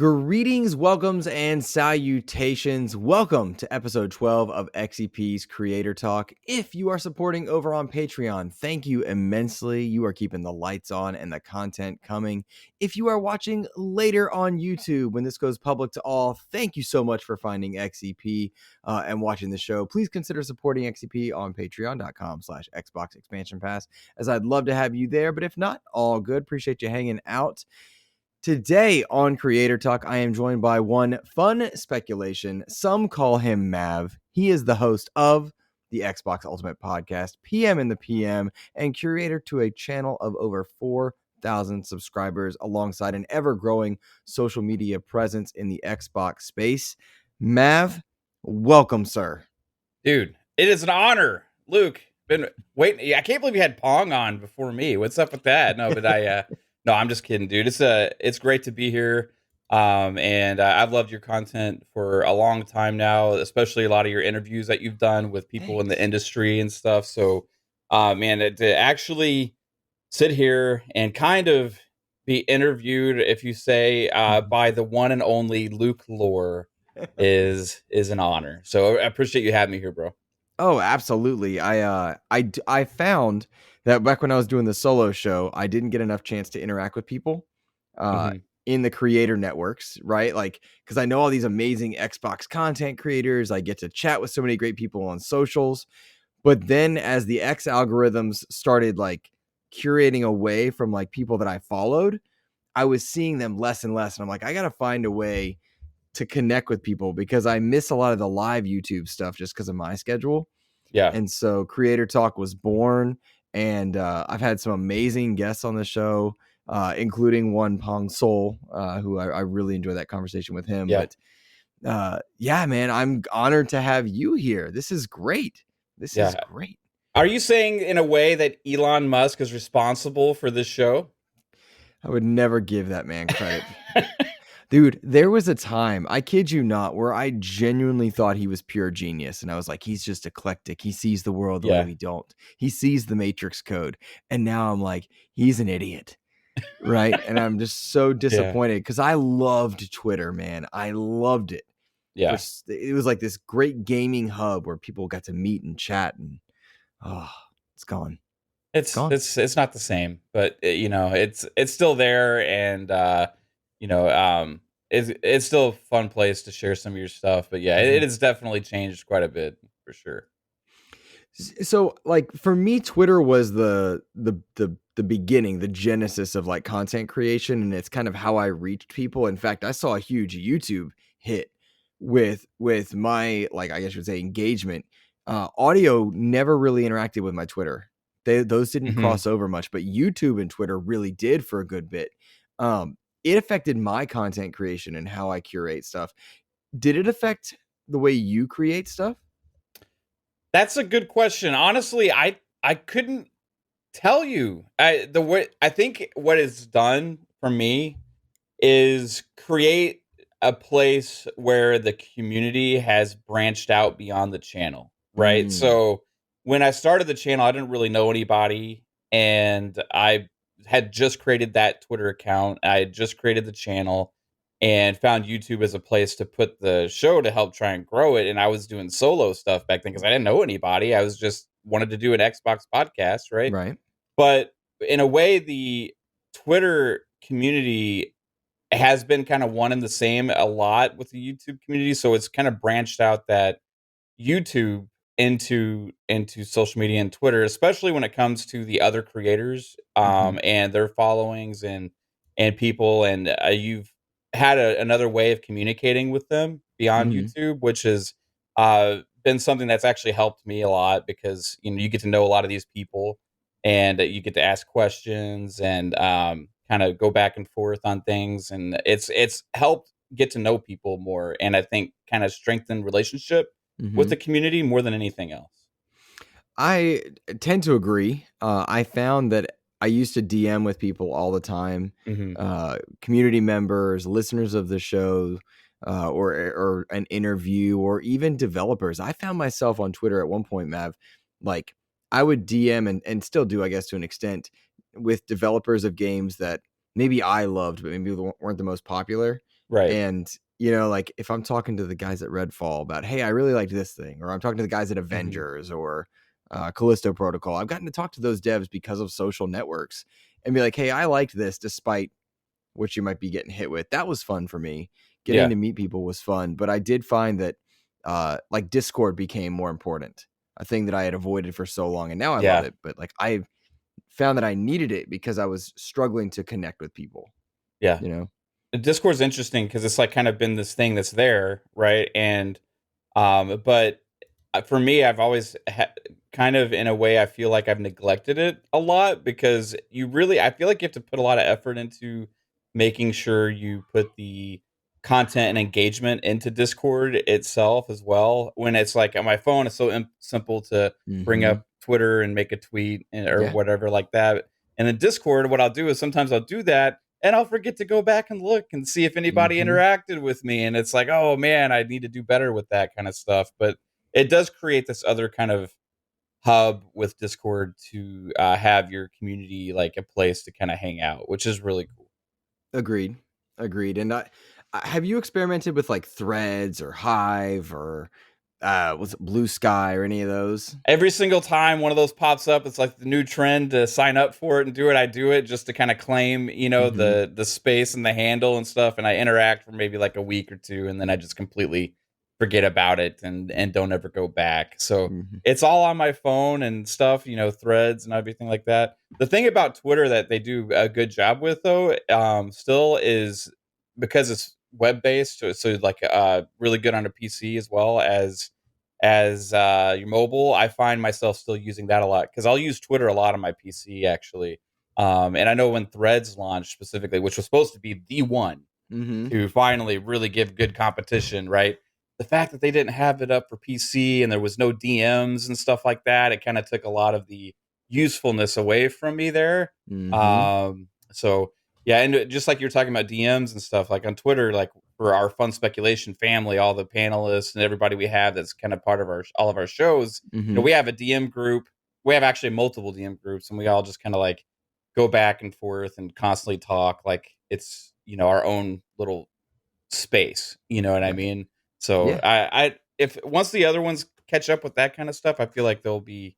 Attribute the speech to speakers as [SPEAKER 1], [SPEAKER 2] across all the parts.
[SPEAKER 1] Greetings, welcomes, and salutations. Welcome to episode 12 of XEP's Creator Talk. If you are supporting over on Patreon, thank you immensely. You are keeping the lights on and the content coming. If you are watching later on YouTube when this goes public to all, thank you so much for finding XEP and watching the show. Please consider supporting XEP on patreon.com/Xbox Expansion Pass, as I'd love to have you there. But if not, all good. Appreciate you hanging out. Today on Creator Talk, I am joined by one fun speculation. Some call him Mav. He is the host of the Xbox Ultimate Podcast, PM in the PM, and curator to a channel of over 4,000 subscribers alongside an ever-growing social media presence in the Xbox space. Mav, welcome, sir.
[SPEAKER 2] Dude, it is an honor. Luke, been waiting. I can't believe you had Pong on before me. What's up with that? No, but no, I'm just kidding, dude. It's great to be here. And I've loved your content for a long time now, especially a lot of your interviews that you've done with people in the industry and stuff. So, man, to actually sit here and kind of be interviewed, if you say, by the one and only Luke Lohr is an honor. So I appreciate you having me here, bro.
[SPEAKER 1] Oh, absolutely. I found that back when I was doing the solo show, I didn't get enough chance to interact with people
[SPEAKER 2] Mhm.
[SPEAKER 1] in the creator networks, right? Like, because I know all these amazing Xbox content creators. I get to chat with so many great people on socials. But then as the X algorithms started like curating away from like people that I followed, I was seeing them less and less. And I'm like, I got to find a way to connect with people because I miss a lot of the live YouTube stuff just because of my schedule.
[SPEAKER 2] Yeah.
[SPEAKER 1] And so Creator Talk was born, and I've had some amazing guests on the show, including one Pong Soul, who I really enjoyed that conversation with him.
[SPEAKER 2] Yeah.
[SPEAKER 1] But yeah, man, I'm honored to have you here. This is great. This is
[SPEAKER 2] Yeah.
[SPEAKER 1] great.
[SPEAKER 2] Are you saying in a way that Elon Musk is responsible for this show?
[SPEAKER 1] I would never give that man credit. Dude, there was a time, I kid you not, where I genuinely thought he was pure genius. And I was like, he's just eclectic. He sees the world the way
[SPEAKER 2] Yeah.
[SPEAKER 1] we don't. He sees the Matrix code. And now I'm like, he's an idiot. Right. And I'm just so
[SPEAKER 2] Yeah.
[SPEAKER 1] disappointed because I loved Twitter, man. I loved it.
[SPEAKER 2] Yeah.
[SPEAKER 1] It was like this great gaming hub where people got to meet and chat. And it's gone.
[SPEAKER 2] It's
[SPEAKER 1] Gone.
[SPEAKER 2] it's not the same, but it's still there, and it's still a fun place to share some of your stuff. But yeah, it has definitely changed quite a bit for sure.
[SPEAKER 1] So like for me, Twitter was the beginning, the genesis of like content creation, and it's kind of how I reached people. In fact, I saw a huge YouTube hit with my, like, I guess you would say, engagement. Audio never really interacted with my Twitter. Those didn't cross over much, but YouTube and Twitter really did for a good bit. It affected my content creation and how I curate stuff. Did it affect the way you create stuff?
[SPEAKER 2] That's a good question. Honestly, I couldn't tell you. I think what it's done for me is create a place where the community has branched out beyond the channel, right? So when I started the channel, I didn't really know anybody, and I had just created that Twitter account. I had just created the channel and found YouTube as a place to put the show to help try and grow it. And I was doing solo stuff back then because I didn't know anybody. I was just wanted to do an Xbox podcast, right?
[SPEAKER 1] Right.
[SPEAKER 2] But in a way, the Twitter community has been kind of one and the same a lot with the YouTube community. So it's kind of branched out that YouTube into social media and Twitter, especially when it comes to the other creators and their followings and people. And you've had another way of communicating with them beyond YouTube, which has been something that's actually helped me a lot because you get to know a lot of these people and you get to ask questions and kind of go back and forth on things, and it's helped get to know people more, and I think kind of strengthen relationship with the community more than anything else.
[SPEAKER 1] I tend to agree. I found that I used to DM with people all the time,
[SPEAKER 2] Hmm.
[SPEAKER 1] community members, listeners of the show, or an interview, or even developers. I found myself on Twitter at one point, Mav, like I would DM and still do, I guess, to an extent, with developers of games that maybe I loved, but maybe weren't the most popular.
[SPEAKER 2] Right.
[SPEAKER 1] And, like if I'm talking to the guys at Redfall about, hey, I really liked this thing, or I'm talking to the guys at
[SPEAKER 2] Mhm.
[SPEAKER 1] Avengers or Callisto Protocol, I've gotten to talk to those devs because of social networks and be like, hey, I liked this despite what you might be getting hit with. That was fun for me. Getting
[SPEAKER 2] Yeah.
[SPEAKER 1] to meet people was fun, but I did find that like Discord became more important, a thing that I had avoided for so long, and now I love
[SPEAKER 2] Yeah.
[SPEAKER 1] it. But like I found that I needed it because I was struggling to connect with people.
[SPEAKER 2] Yeah.
[SPEAKER 1] You know.
[SPEAKER 2] Discord's interesting because it's like kind of been this thing that's there, right? And but for me, I've always kind of in a way I feel like I've neglected it a lot because I feel like you have to put a lot of effort into making sure you put the content and engagement into Discord itself as well. When it's like on my phone, it's so simple to bring
[SPEAKER 1] Mm-hmm.
[SPEAKER 2] up Twitter and make a tweet or
[SPEAKER 1] Yeah.
[SPEAKER 2] whatever like that. And in Discord, what I'll do is sometimes I'll do that and I'll forget to go back and look and see if anybody
[SPEAKER 1] Mm-hmm.
[SPEAKER 2] interacted with me. And it's like, oh man, I need to do better with that kind of stuff. But it does create this other kind of hub with Discord to have your community like a place to kind of hang out, which is really cool.
[SPEAKER 1] Agreed. Agreed. And have you experimented with like Threads or Hive or was it Blue Sky or any of those?
[SPEAKER 2] Every single time one of those pops up, it's like the new trend to sign up for it and do it. I do it just to kind of claim,
[SPEAKER 1] Mm-hmm.
[SPEAKER 2] the space and the handle and stuff, and I interact for maybe like a week or two, and then I just completely forget about it and don't ever go back. So
[SPEAKER 1] Mm-hmm.
[SPEAKER 2] it's all on my phone and stuff, threads and everything like that. The thing about Twitter that they do a good job with though, still is because it's web based, so like really good on a PC as well as your mobile. I find myself still using that a lot because I'll use Twitter a lot on my PC actually. And I know when Threads launched specifically, which was supposed to be the one
[SPEAKER 1] Mm-hmm.
[SPEAKER 2] to finally really give good competition, right? The fact that they didn't have it up for PC and there was no DMs and stuff like that, it kind of took a lot of the usefulness away from me there.
[SPEAKER 1] Mm-hmm.
[SPEAKER 2] So yeah, and just like you're talking about DMs and stuff, like on Twitter, like for our fun speculation family, all the panelists and everybody we have that's kind of part of our all of our shows,
[SPEAKER 1] Mm-hmm.
[SPEAKER 2] we have a DM group. We have actually multiple DM groups, and we all just kind of like go back and forth and constantly talk like it's our own little space. You know what I
[SPEAKER 1] Right.
[SPEAKER 2] mean? So
[SPEAKER 1] Yeah.
[SPEAKER 2] I if once the other ones catch up with that kind of stuff, I feel like there'll be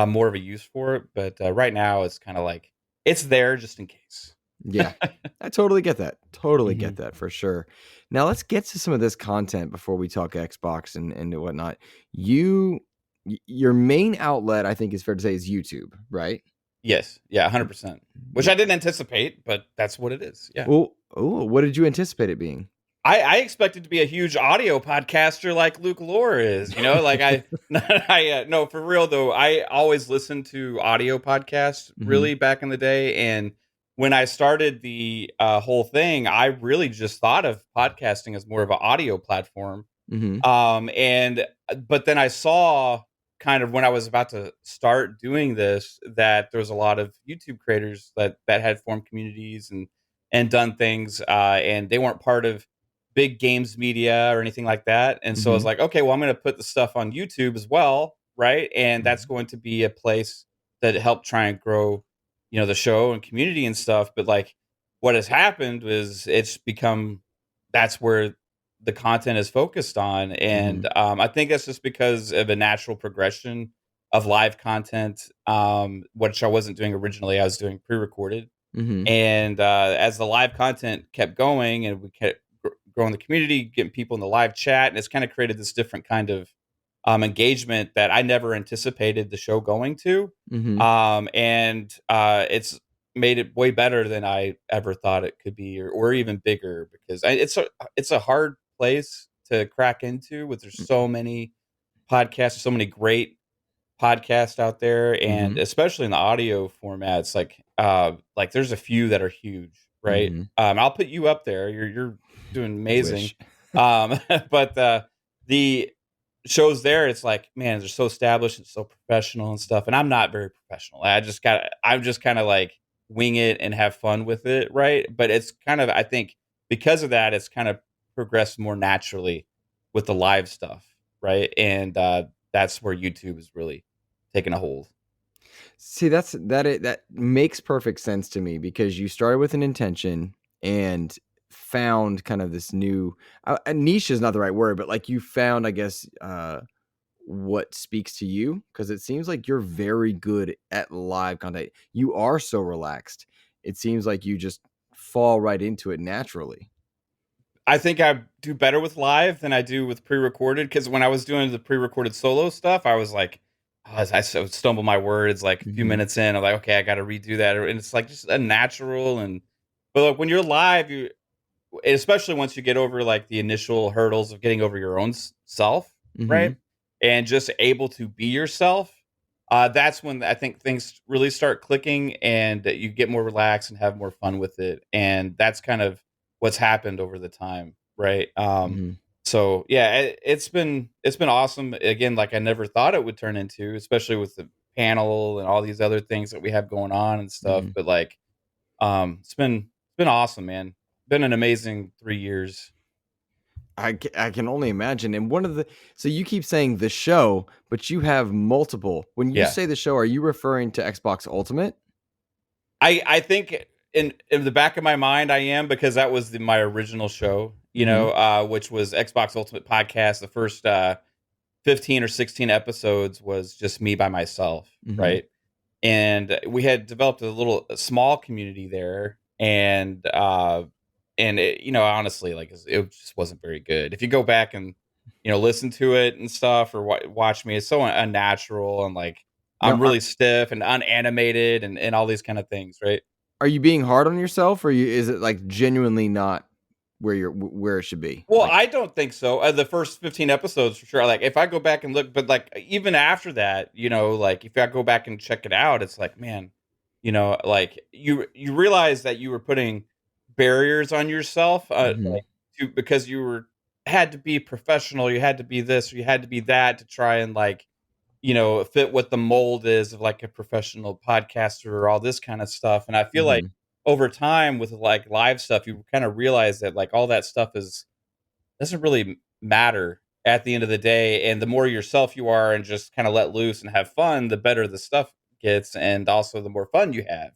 [SPEAKER 2] more of a use for it. But right now, it's kind of like it's there just in case.
[SPEAKER 1] Yeah. I totally get that. Totally
[SPEAKER 2] Hmm.
[SPEAKER 1] get that for sure. Now let's get to some of this content before we talk Xbox and whatnot. Your main outlet, I think is fair to say, is YouTube, right?
[SPEAKER 2] Yes, yeah, 100%. Which
[SPEAKER 1] Yeah.
[SPEAKER 2] I didn't anticipate, but that's what it is. Yeah.
[SPEAKER 1] Oh, what did you anticipate it being?
[SPEAKER 2] I expected to be a huge audio podcaster like Luke Lohr is, like no, for real though. I always listened to audio podcasts
[SPEAKER 1] Mm-hmm.
[SPEAKER 2] really back in the day. And when I started the whole thing, I really just thought of podcasting as more of an audio platform.
[SPEAKER 1] Mm-hmm.
[SPEAKER 2] And but then I saw kind of when I was about to start doing this that there was a lot of YouTube creators that had formed communities and done things, and they weren't part of big games media or anything like that. And so I
[SPEAKER 1] Mm-hmm.
[SPEAKER 2] was like, okay, well, I'm going to put the stuff on YouTube as well, right? And that's
[SPEAKER 1] Mm-hmm.
[SPEAKER 2] going to be a place that help try and grow, the show and community and stuff. But like, what has happened is it's become that's where the content is focused on.
[SPEAKER 1] Mm-hmm.
[SPEAKER 2] And I think that's just because of a natural progression of live content, which I wasn't doing originally. I was doing pre-recorded,
[SPEAKER 1] Mm-hmm.
[SPEAKER 2] and as the live content kept going, and we kept growing the community, getting people in the live chat, and it's kind of created this different kind of engagement that I never anticipated the show going to.
[SPEAKER 1] Mm-hmm.
[SPEAKER 2] And it's made it way better than I ever thought it could be, or even bigger, because it's a hard place to crack into. With there's so many podcasts, so many great podcast out there, and
[SPEAKER 1] Mm-hmm.
[SPEAKER 2] especially in the audio formats, like there's a few that are huge, right?
[SPEAKER 1] Mm-hmm.
[SPEAKER 2] I'll put you up there. You're doing amazing.
[SPEAKER 1] Wish.
[SPEAKER 2] But the shows there, it's like, man, they're so established and so professional and stuff. And I'm not very professional. I'm just kind of like wing it and have fun with it, right? But it's kind of, I think, because of that, it's kind of progressed more naturally with the live stuff, right? And that's where YouTube is really taking a hold.
[SPEAKER 1] See, that makes perfect sense to me because you started with an intention and found kind of this new niche is not the right word, but like you found, I guess, what speaks to you, because it seems like you're very good at live content. You are so relaxed. It seems like you just fall right into it naturally.
[SPEAKER 2] I think I do better with live than I do with pre-recorded, because when I was doing the pre-recorded solo stuff, I was like, stumble my words like a few
[SPEAKER 1] Hmm.
[SPEAKER 2] minutes in. I'm like, okay, I got to redo that, and it's like just a natural. And but like when you're live, you especially once you get over like the initial hurdles of getting over your own self,
[SPEAKER 1] Hmm.
[SPEAKER 2] right? And just able to be yourself, that's when I think things really start clicking and that you get more relaxed and have more fun with it. And that's kind of what's happened over the time, right?
[SPEAKER 1] Hmm.
[SPEAKER 2] So yeah, it's been awesome. Again, like I never thought it would turn into, especially with the panel and all these other things that we have going on and stuff.
[SPEAKER 1] Hmm.
[SPEAKER 2] But like it's been awesome, man. Been an amazing 3 years.
[SPEAKER 1] I can only imagine. And one of the so you keep saying the show, but you have multiple. When you
[SPEAKER 2] Yeah.
[SPEAKER 1] say the show, are you referring to Xbox Ultimate?
[SPEAKER 2] I think in the back of my mind I am, because that was my original show,
[SPEAKER 1] Hmm.
[SPEAKER 2] which was Xbox Ultimate Podcast. The first 15 or 16 episodes was just me by myself,
[SPEAKER 1] Hmm.
[SPEAKER 2] right? And we had developed a small community there, and it, honestly, like it just wasn't very good. If you go back and listen to it and stuff, or watch me, it's so unnatural, and like
[SPEAKER 1] Now,
[SPEAKER 2] I'm really stiff and unanimated, and all these kind of things, right?
[SPEAKER 1] are you being hard on yourself, or is it like genuinely not where it should be?
[SPEAKER 2] Well,
[SPEAKER 1] Like,
[SPEAKER 2] I don't think so. The first 15 episodes for sure. Like if I go back and look, but like even after that, like if I go back and check it out, it's like, man, like you realize that you were putting barriers on yourself,
[SPEAKER 1] hmm.
[SPEAKER 2] like because you had to be professional, you had to be this, or you had to be that to try and like fit what the mold is of like a professional podcaster or all this kind of stuff. And I feel like
[SPEAKER 1] Hmm.
[SPEAKER 2] over time with like live stuff, you kind of realize that like all that stuff doesn't really matter at the end of the day. And the more yourself you are and just kind of let loose and have fun, the better the stuff gets, and also the more fun you have.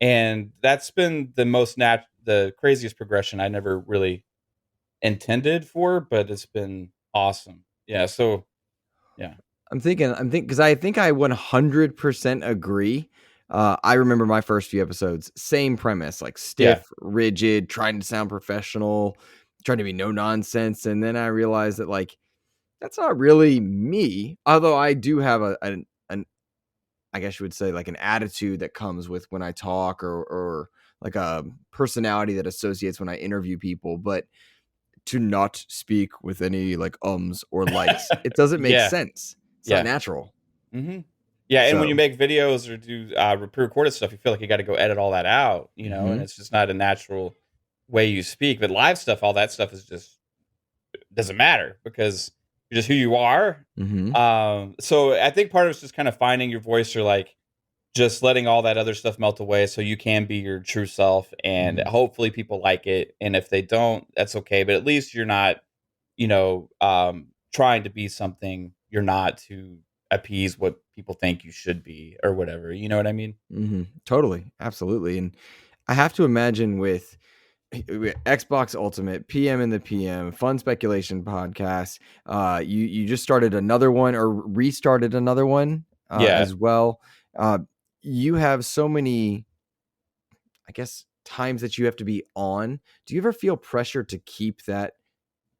[SPEAKER 2] And that's been the craziest progression I never really intended for, but it's been awesome. Yeah. So yeah.
[SPEAKER 1] I'm thinking because I think I 100% agree. I remember my first few episodes, same premise, like
[SPEAKER 2] Yeah.
[SPEAKER 1] stiff, rigid, trying to sound professional, trying to be no nonsense, and then I realized that like that's not really me. Although I do have an I guess you would say like an attitude that comes with when I talk, or like a personality that associates when I interview people, but to not speak with any like ums or likes, it doesn't make
[SPEAKER 2] Yeah.
[SPEAKER 1] sense. It's not
[SPEAKER 2] Yeah.
[SPEAKER 1] natural.
[SPEAKER 2] Hmm. Yeah, and when you
[SPEAKER 1] So,
[SPEAKER 2] make videos or do pre-recorded stuff, you feel like you got to go edit all that out, and
[SPEAKER 1] mhm,
[SPEAKER 2] it's just not a natural way you speak. But live stuff, all that stuff is just doesn't matter because you're just who you are.
[SPEAKER 1] mhm,
[SPEAKER 2] So I think part of it's just kind of finding your voice, or like just letting all that other stuff melt away, so you can be your true self, and
[SPEAKER 1] mhm,
[SPEAKER 2] hopefully people like it. And if they don't, that's okay. But at least you're not, trying to be something you're not to appease what people think you should be or whatever. You know what I mean?
[SPEAKER 1] mhm. Totally, absolutely, and I have to imagine with Xbox Ultimate, PM in the PM, Fun Speculation Podcast, you just started another one or restarted another one,
[SPEAKER 2] Yeah.
[SPEAKER 1] as well. Uh, you have so many, I guess, times that you have to be on. Do you ever feel pressure to keep that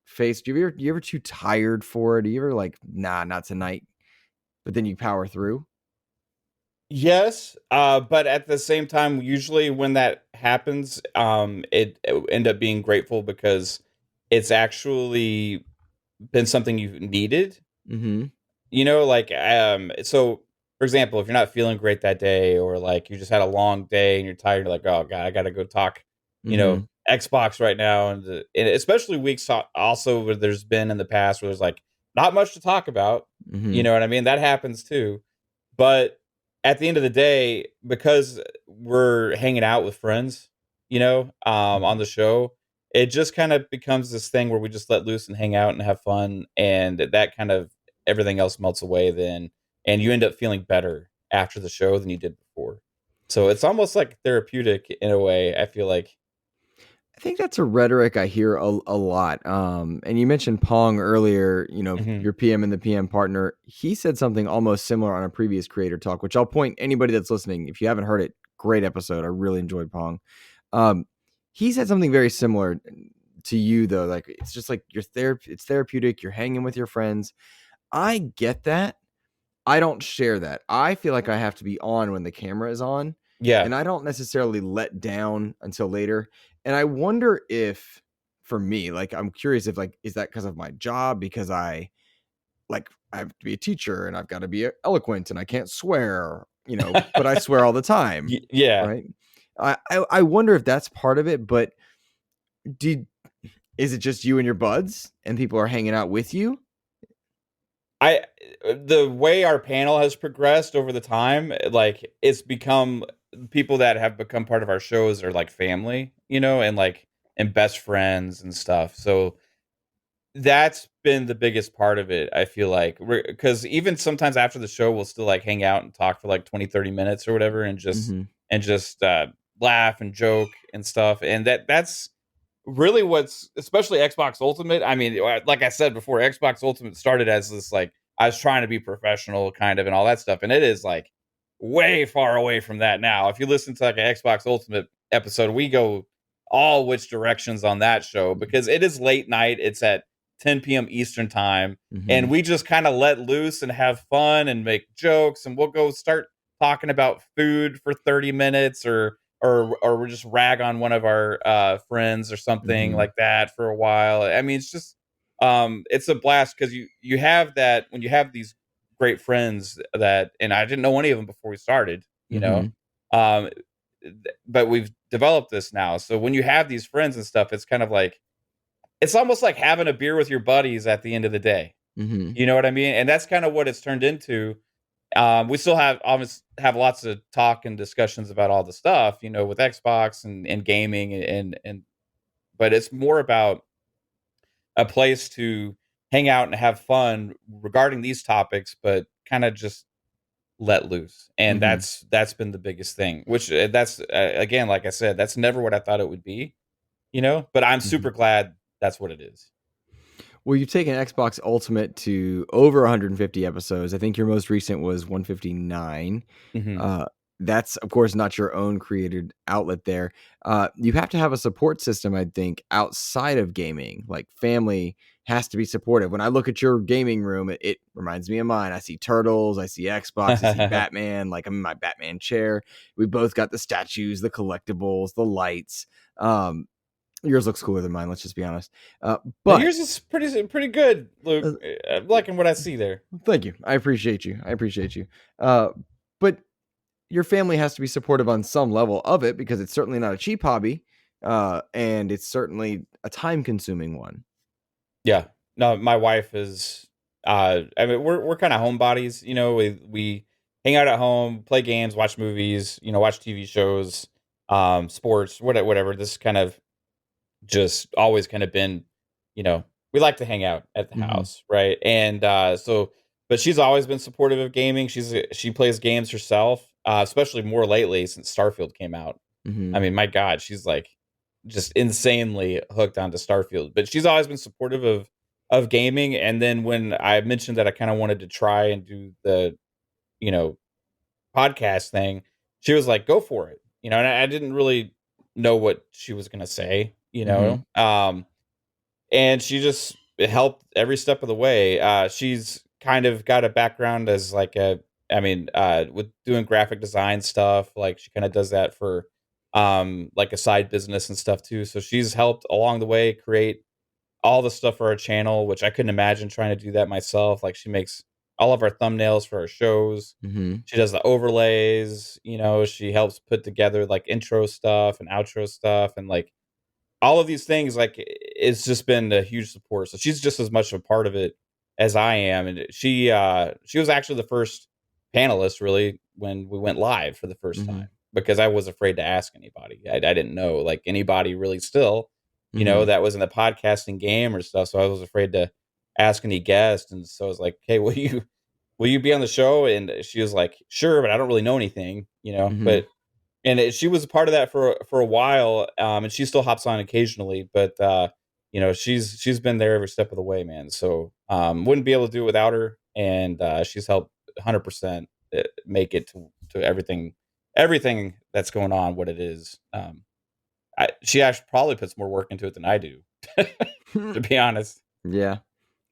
[SPEAKER 1] face? Do you ever too tired for it? Do you ever like, nah, not tonight, but then you power through?
[SPEAKER 2] Yes, but at the same time, usually when that happens, it end up being grateful because it's actually been something you've needed.
[SPEAKER 1] Mhm,
[SPEAKER 2] Like, so for example, if you're not feeling great that day, or like you just had a long day and you're tired, you're like, oh God, I got to go talk,
[SPEAKER 1] mhm,
[SPEAKER 2] Xbox right now. And especially weeks also where there's been in the past where there's like not much to talk about. You
[SPEAKER 1] mhm,
[SPEAKER 2] know what I mean? That happens too. But at the end of the day, because we're hanging out with friends, on
[SPEAKER 1] mhm,
[SPEAKER 2] the show, it just kind of becomes this thing where we just let loose and hang out and have fun. And that kind of everything else melts away then. And you end up feeling better after the show than you did before. So it's almost like therapeutic in a way, I feel like.
[SPEAKER 1] I think that's a rhetoric I hear a lot. And you mentioned Pong earlier,
[SPEAKER 2] Mhm.
[SPEAKER 1] your PM and the PM partner. He said something almost similar on a previous creator talk, which I'll point anybody that's listening. If you haven't heard it, great episode. I really enjoyed Pong. Um, he said something very similar to you though. Like it's just like it's therapeutic. You're hanging with your friends. I get that. I don't share that. I feel like I have to be on when the camera is on,
[SPEAKER 2] Yeah.
[SPEAKER 1] and I don't necessarily let down until later. And I wonder if for me, like I'm curious if like is that because of my job because I have to be a teacher and I've got to be eloquent and I can't swear, but I swear all the time,
[SPEAKER 2] Yeah.
[SPEAKER 1] right? I wonder if that's part of it, but did is it just you and your buds and people are hanging out with you?
[SPEAKER 2] I the way our panel has progressed over the time, like it's become people that have become part of our shows are like family, and best friends and stuff. So that's been the biggest part of it, I feel like, because even sometimes after the show, we'll still, like, hang out and talk for, like, 20-30 minutes or whatever and just
[SPEAKER 1] Mhm.
[SPEAKER 2] laugh and joke and stuff, and that's really what's especially Xbox Ultimate. I mean, like I said before, Xbox Ultimate started as this, like, I was trying to be professional kind of and all that stuff, and it is, like, way far away from that now. If you listen to, like, an Xbox Ultimate episode, we go all which directions on that show because it is late night, it's at 10 p.m. Eastern time, and
[SPEAKER 1] Mhm.
[SPEAKER 2] we just kinda let loose and have fun and make jokes, and we'll go start talking about food for 30 minutes or we just rag on one of our friends or something
[SPEAKER 1] Mhm.
[SPEAKER 2] like that for a while. I mean, it's just it's a blast because you have that when you have these great friends that, and I didn't know any of them before we started,
[SPEAKER 1] Mhm.
[SPEAKER 2] um, but we've developed this now. So when you have these friends and stuff, it's kind of like it's almost like having a beer with your buddies at the end of the day.
[SPEAKER 1] Mhm.
[SPEAKER 2] You know what I mean? And that's kind of what it's turned into. We still have always have lots of talk and discussions about all the stuff, with Xbox and gaming and but it's more about a place to hang out and have fun regarding these topics, but kind of just let loose. And
[SPEAKER 1] Mhm.
[SPEAKER 2] that's been the biggest thing, which that's again, like I said, that's never what I thought it would be, but I'm super
[SPEAKER 1] Mhm.
[SPEAKER 2] glad that's what it is.
[SPEAKER 1] Well, you've taken Xbox Ultimate to over 150 episodes. I think your most recent was 159.
[SPEAKER 2] Hmm.
[SPEAKER 1] Uh, that's, of course, not your own created outlet there. You have to have a support system, I think, outside of gaming. Like family has to be supportive. When I look at your gaming room, it reminds me of mine. I see turtles, I see Xbox, I see Batman. Like I'm in my Batman chair. We both got the statues, the collectibles, the lights. Um, Yours looks cooler than mine. Let's just be honest. But
[SPEAKER 2] Yours is pretty good, Luke.
[SPEAKER 1] uh,
[SPEAKER 2] I'm liking what I see there.
[SPEAKER 1] Thank you. I appreciate you. I appreciate you. Uh, but your family has to be supportive on some level of it because it's certainly not a cheap hobby, and it's certainly a time-consuming one.
[SPEAKER 2] Yeah. No, my wife is I mean we're kind of homebodies, we hang out at home, play games, watch movies, watch TV shows, sports, whatever. This is kind of just always kind of been, you know, we like to hang out at the
[SPEAKER 1] Mhm.
[SPEAKER 2] house, right? And but she's always been supportive of gaming. She plays games herself, especially more lately since Starfield came out. I
[SPEAKER 1] Mhm.
[SPEAKER 2] mean, my God, she's like just insanely hooked onto Starfield. But she's always been supportive of gaming. And then when I mentioned that I kind of wanted to try and do the you know podcast thing, she was like, "Go for it," And I didn't really know what she was gonna say,
[SPEAKER 1] Mhm.
[SPEAKER 2] and she just helped every step of the way. She's kind of got a background as like with doing graphic design stuff. Like she kind of does that for like a side business and stuff too. So she's helped along the way create all the stuff for our channel, which I couldn't imagine trying to do that myself. Like she makes all of our thumbnails for our shows.
[SPEAKER 1] Mhm.
[SPEAKER 2] She does the overlays, she helps put together like intro stuff and outro stuff and like all of these things, like, it's just been a huge support. So she's just as much a part of it as I am. And she was actually the first panelist really when we went live for the first
[SPEAKER 1] Mhm.
[SPEAKER 2] time because I was afraid to ask anybody. I didn't know like anybody really still,
[SPEAKER 1] Mhm.
[SPEAKER 2] that was in the podcasting game or stuff. So I was afraid to ask any guest. And so I was like, "Hey, will you be on the show?" And she was like, "Sure, but I don't really know anything,"
[SPEAKER 1] Mhm.
[SPEAKER 2] But and she was a part of that for a while, and she still hops on occasionally, but she's been there every step of the way, man. So wouldn't be able to do it without her, and she's helped 100% make it to everything that's going on what it is. She actually probably puts more work into it than I do, to be honest.
[SPEAKER 1] Yeah.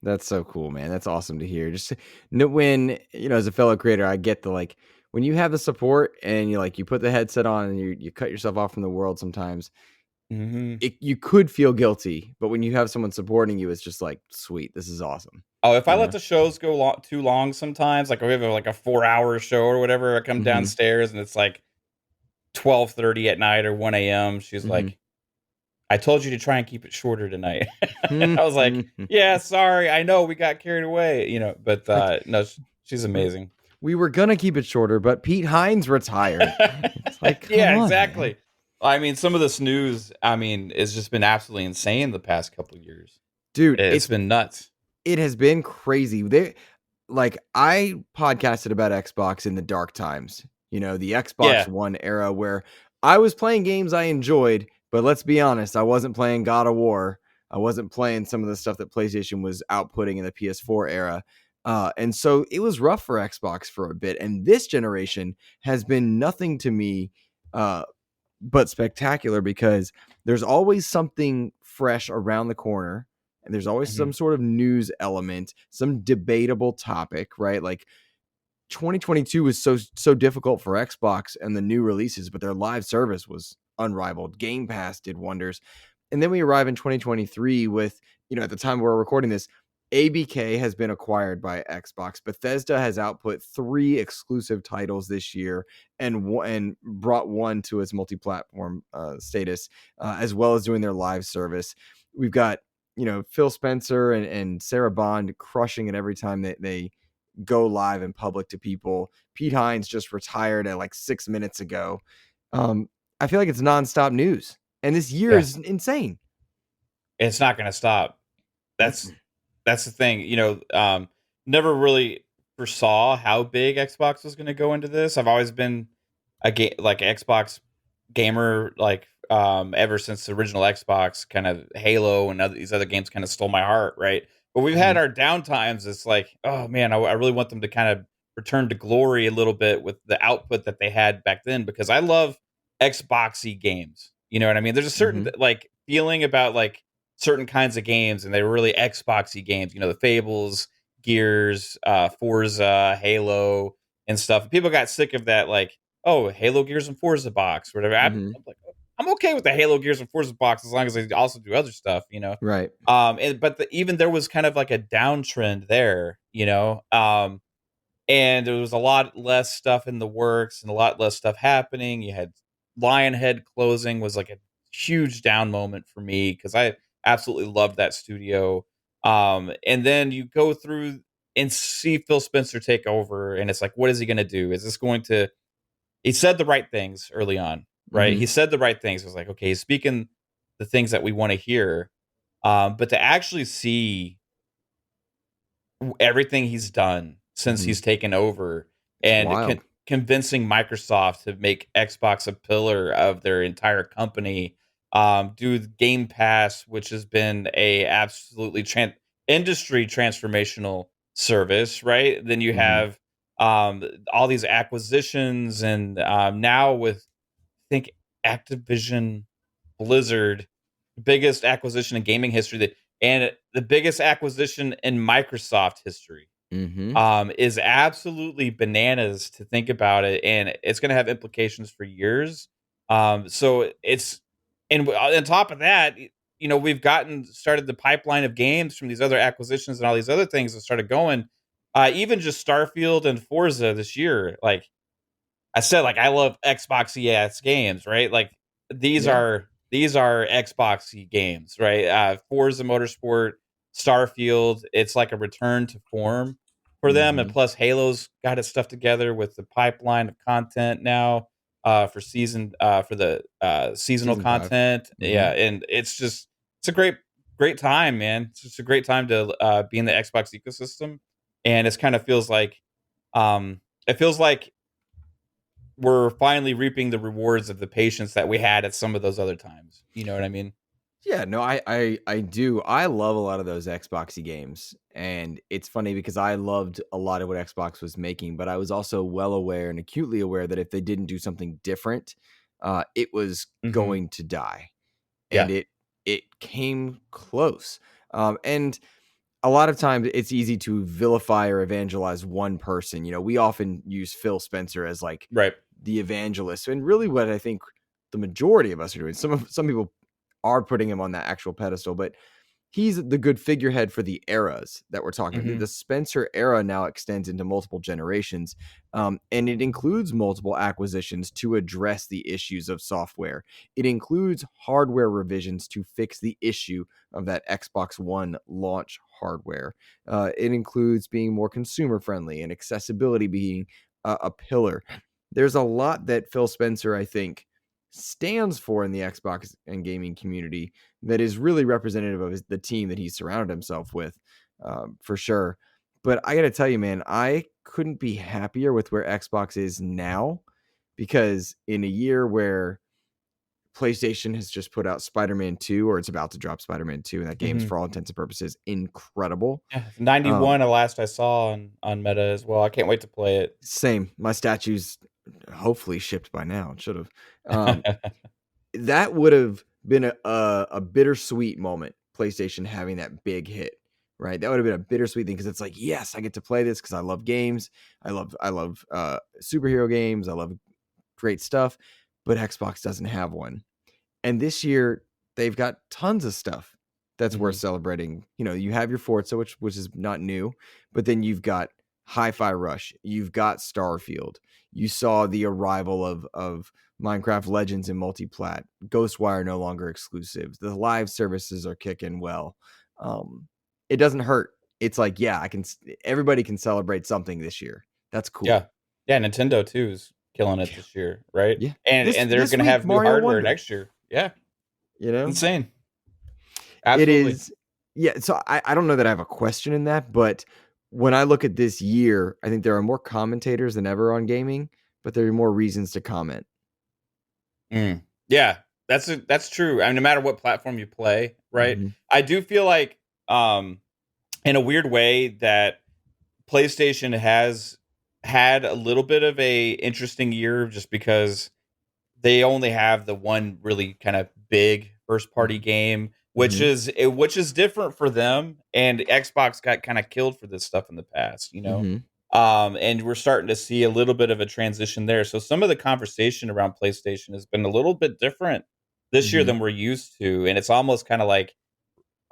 [SPEAKER 1] That's so cool, man. That's awesome to hear. Just when, as a fellow creator, I get the like when you have the support and you put the headset on and you cut yourself off from the world sometimes,
[SPEAKER 2] Hmm.
[SPEAKER 1] you could feel guilty, but when you have someone supporting you, it's just like, sweet, this is awesome.
[SPEAKER 2] Oh, if I
[SPEAKER 1] You
[SPEAKER 2] let
[SPEAKER 1] know?
[SPEAKER 2] the shows go too long, sometimes, like we have like a 4 hour show or whatever, I come
[SPEAKER 1] Mm-hmm.
[SPEAKER 2] downstairs and it's like 12:30 at night or 1 a.m. She's
[SPEAKER 1] Mm-hmm.
[SPEAKER 2] like, "I told you to try and keep it shorter tonight." And I was like,
[SPEAKER 1] Mm-hmm.
[SPEAKER 2] "Yeah, sorry. I know we got carried away, but
[SPEAKER 1] Like
[SPEAKER 2] no, she's
[SPEAKER 1] we
[SPEAKER 2] amazing."
[SPEAKER 1] we were gonna keep it shorter, but Pete Hines retired. It's like, come
[SPEAKER 2] Yeah,
[SPEAKER 1] on, man.
[SPEAKER 2] exactly. I mean, some of this news, I mean, it's just been absolutely insane the past couple years.
[SPEAKER 1] Dude,
[SPEAKER 2] It's been nuts.
[SPEAKER 1] it has been crazy. I podcasted about Xbox in the dark times, the Xbox
[SPEAKER 2] Yeah.
[SPEAKER 1] One era where I was playing games I enjoyed, but let's be honest, I wasn't playing God of War. I wasn't playing some of the stuff that PlayStation was outputting in the PS4 era. And so it was rough for Xbox for a bit. And this generation has been nothing to me uh, but spectacular because there's always something fresh around the corner and there's always some
[SPEAKER 2] Mhm.
[SPEAKER 1] sort of news element, some debatable topic, right? Like 2022 was so difficult for Xbox and the new releases, but their live service was unrivaled. Game Pass did wonders. And then we arrive in 2023 with, at the time we're recording this, ABK has been acquired by Xbox. Bethesda has output 3 exclusive titles this year and brought one to its multi-platform status, as well as doing their live service. We've got, Phil Spencer and Sarah Bond crushing it every time they go live in public to people. Pete Hines just retired at like 6 minutes ago. I feel like it's nonstop news, and this year
[SPEAKER 2] Yeah.
[SPEAKER 1] is insane.
[SPEAKER 2] It's not going to stop. That's that's the thing, never really foresaw how big Xbox was going to go into this. I've always been a like Xbox gamer, like ever since the original Xbox, kind of Halo and these other games kind of stole my heart, right? But we've had
[SPEAKER 1] Mhm,
[SPEAKER 2] our downtimes. It's like, oh man, I really want them to kind of return to glory a little bit with the output that they had back then, because I love Xboxy games. You know what I mean? There's a certain
[SPEAKER 1] mhm,
[SPEAKER 2] like feeling about like certain kinds of games, and they were really Xboxy games. The Fables, Gears, Forza, Halo, and stuff. People got sick of that, like, oh, Halo, Gears, and Forza box, or whatever.
[SPEAKER 1] mhm.
[SPEAKER 2] I'm like, I'm okay with the Halo, Gears, and Forza box as long as they also do other stuff.
[SPEAKER 1] Right.
[SPEAKER 2] But even there was kind of like a downtrend there. And there was a lot less stuff in the works and a lot less stuff happening. You had Lionhead closing was like a huge down moment for me because I absolutely loved that studio. And then you go through and see Phil Spencer take over, and it's like, what is he going to do? Is this going to? He said the right things early on, right? He
[SPEAKER 1] Mhm,
[SPEAKER 2] said the right things. It was like, okay, he's speaking the things that we want to hear. But to actually see everything he's done since
[SPEAKER 1] mhm.
[SPEAKER 2] he's taken over,
[SPEAKER 1] It's
[SPEAKER 2] and
[SPEAKER 1] wild.
[SPEAKER 2] convincing Microsoft to make Xbox a pillar of their entire company. Do the Game Pass, which has been a absolutely industry transformational service, right? Then you
[SPEAKER 1] Mhm,
[SPEAKER 2] have um, all these acquisitions, and now with, I think, Activision Blizzard, biggest acquisition in gaming history, and the biggest acquisition in Microsoft history,
[SPEAKER 1] mhm,
[SPEAKER 2] is absolutely bananas to think about it, and it's going to have implications for years. So it's and on top of that, we've gotten started the pipeline of games from these other acquisitions and all these other things that started going. Even just Starfield and Forza this year, like I said, like, I love Xboxy ass games, right? Like
[SPEAKER 1] yeah,
[SPEAKER 2] these are Xboxy games, right? Forza Motorsport, Starfield, it's like a return to form for them, and
[SPEAKER 1] mhm.
[SPEAKER 2] plus Halo's got its stuff together with the pipeline of content now for the seasonal
[SPEAKER 1] Season 5.
[SPEAKER 2] content. Yeah,
[SPEAKER 1] Mhm,
[SPEAKER 2] and it's a great time, man. It's just a great time to be in the Xbox ecosystem, and it feels like we're finally reaping the rewards of the patience that we had at some of those other times. You know what I mean?
[SPEAKER 1] Yeah, no, I do. I love a lot of those Xboxy games, and it's funny because I loved a lot of what Xbox was making, but I was also well aware and acutely aware that if they didn't do something different, it was
[SPEAKER 2] Mhm.
[SPEAKER 1] going to die, and
[SPEAKER 2] Yeah.
[SPEAKER 1] it came close. And a lot of times it's easy to vilify or evangelize one person. You know, we often use Phil Spencer as like
[SPEAKER 2] Right.
[SPEAKER 1] the evangelist, and really what I think the majority of us are doing. Some people are putting him on that actual pedestal, but he's the good figurehead for the eras that we're talking about. The
[SPEAKER 2] Mhm.
[SPEAKER 1] Spencer era now extends into multiple generations, and it includes multiple acquisitions to address the issues of software. It includes hardware revisions to fix the issue of that Xbox One launch hardware. It includes being more consumer friendly and accessibility being a pillar. There's a lot that Phil Spencer, I think, stands for in the Xbox and gaming community that is really representative of the team that he surrounded himself with, for sure. But I got to tell you, man, I couldn't be happier with where Xbox is now, because in a year where PlayStation has just put out Spider-Man 2, or it's about to drop Spider-Man 2, and that game's
[SPEAKER 2] Mhm.
[SPEAKER 1] for all intents and purposes incredible.
[SPEAKER 2] Yeah,
[SPEAKER 1] Um,
[SPEAKER 2] 91 at last I saw on Meta as well. I can't wait to play it.
[SPEAKER 1] Same. My statue's hopefully shipped by now. It should have. That would have been a bittersweet moment, PlayStation having that big hit, right? That would have been a bittersweet thing because it's like, yes, I get to play this because I love games. I love superhero games. I love great stuff, but Xbox doesn't have one. And this year they've got tons of stuff that's worth
[SPEAKER 2] Mhm.
[SPEAKER 1] celebrating. You know, you have your Forza, which is not new, but then you've got Hi-Fi Rush, you've got Starfield. You saw the arrival of Minecraft Legends in multiplat. Ghostwire no longer exclusive. The live services are kicking well. Um, it doesn't hurt. It's like, yeah, everybody can celebrate something this year. That's
[SPEAKER 2] Yeah.
[SPEAKER 1] cool.
[SPEAKER 2] Yeah, Nintendo too is killing it
[SPEAKER 1] Yeah.
[SPEAKER 2] this year, right?
[SPEAKER 1] Yeah.
[SPEAKER 2] And
[SPEAKER 1] This
[SPEAKER 2] they're
[SPEAKER 1] this
[SPEAKER 2] gonna
[SPEAKER 1] week,
[SPEAKER 2] have new
[SPEAKER 1] Mario
[SPEAKER 2] hardware
[SPEAKER 1] Wonder,
[SPEAKER 2] next year. Yeah.
[SPEAKER 1] you know?
[SPEAKER 2] Insane.
[SPEAKER 1] It
[SPEAKER 2] Absolutely.
[SPEAKER 1] is, yeah, so I don't know that I have a question in that, but when I look at this year, I think there are more commentators than ever on gaming, but there are more reasons to comment.
[SPEAKER 2] Mm. Yeah, that's true. I mean, no matter what platform you play, right?
[SPEAKER 1] Mhm,
[SPEAKER 2] I do feel like, in a weird way, that PlayStation has had a little bit of a interesting year just because they only have the one really kind of big first party
[SPEAKER 1] mhm,
[SPEAKER 2] game,
[SPEAKER 1] mhm,
[SPEAKER 2] which is different for them. And Xbox got kind of killed for this stuff in the past, you know.
[SPEAKER 1] mhm,
[SPEAKER 2] And we're starting to see a little bit of a transition there. So some of the conversation around PlayStation has been a little bit different this year
[SPEAKER 1] mhm,
[SPEAKER 2] than we're used to, and it's almost kind of like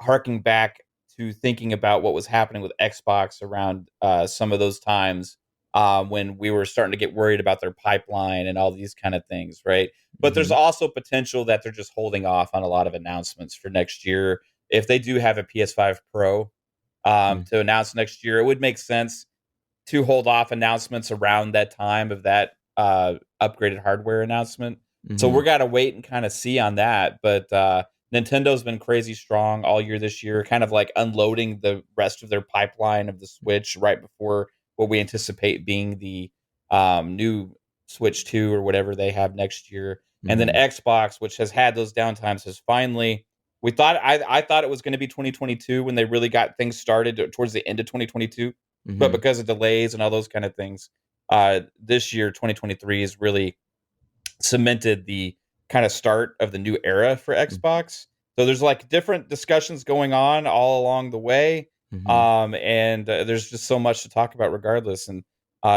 [SPEAKER 2] harking back to thinking about what was happening with Xbox around some of those times, when we were starting to get worried about their pipeline and all these kind of things, right? But there's
[SPEAKER 1] mhm,
[SPEAKER 2] also potential that they're just holding off on a lot of announcements for next year. If they do have a PS5 Pro
[SPEAKER 1] mhm,
[SPEAKER 2] to announce next year, it would make sense to hold off announcements around that time of that upgraded hardware announcement. So we're
[SPEAKER 1] mhm,
[SPEAKER 2] gotta wait and kinda see on that, but, Nintendo's been crazy strong all year this year, kind of, like, unloading the rest of their pipeline of the Switch right before what we anticipate being the, new Switch 2 or whatever they have next year, and then
[SPEAKER 1] mhm,
[SPEAKER 2] Xbox, which has had those downtimes, has finally I thought it was gonna be 2022 when they really got things started towards the end of 2022, but
[SPEAKER 1] mhm,
[SPEAKER 2] because of delays and all those kind of things, this year, 2023, has really cemented the kind of start of the new era for
[SPEAKER 1] mhm,
[SPEAKER 2] Xbox. So there's like different discussions going on all along the way.
[SPEAKER 1] mhm,
[SPEAKER 2] And there's just so much to talk about regardless. And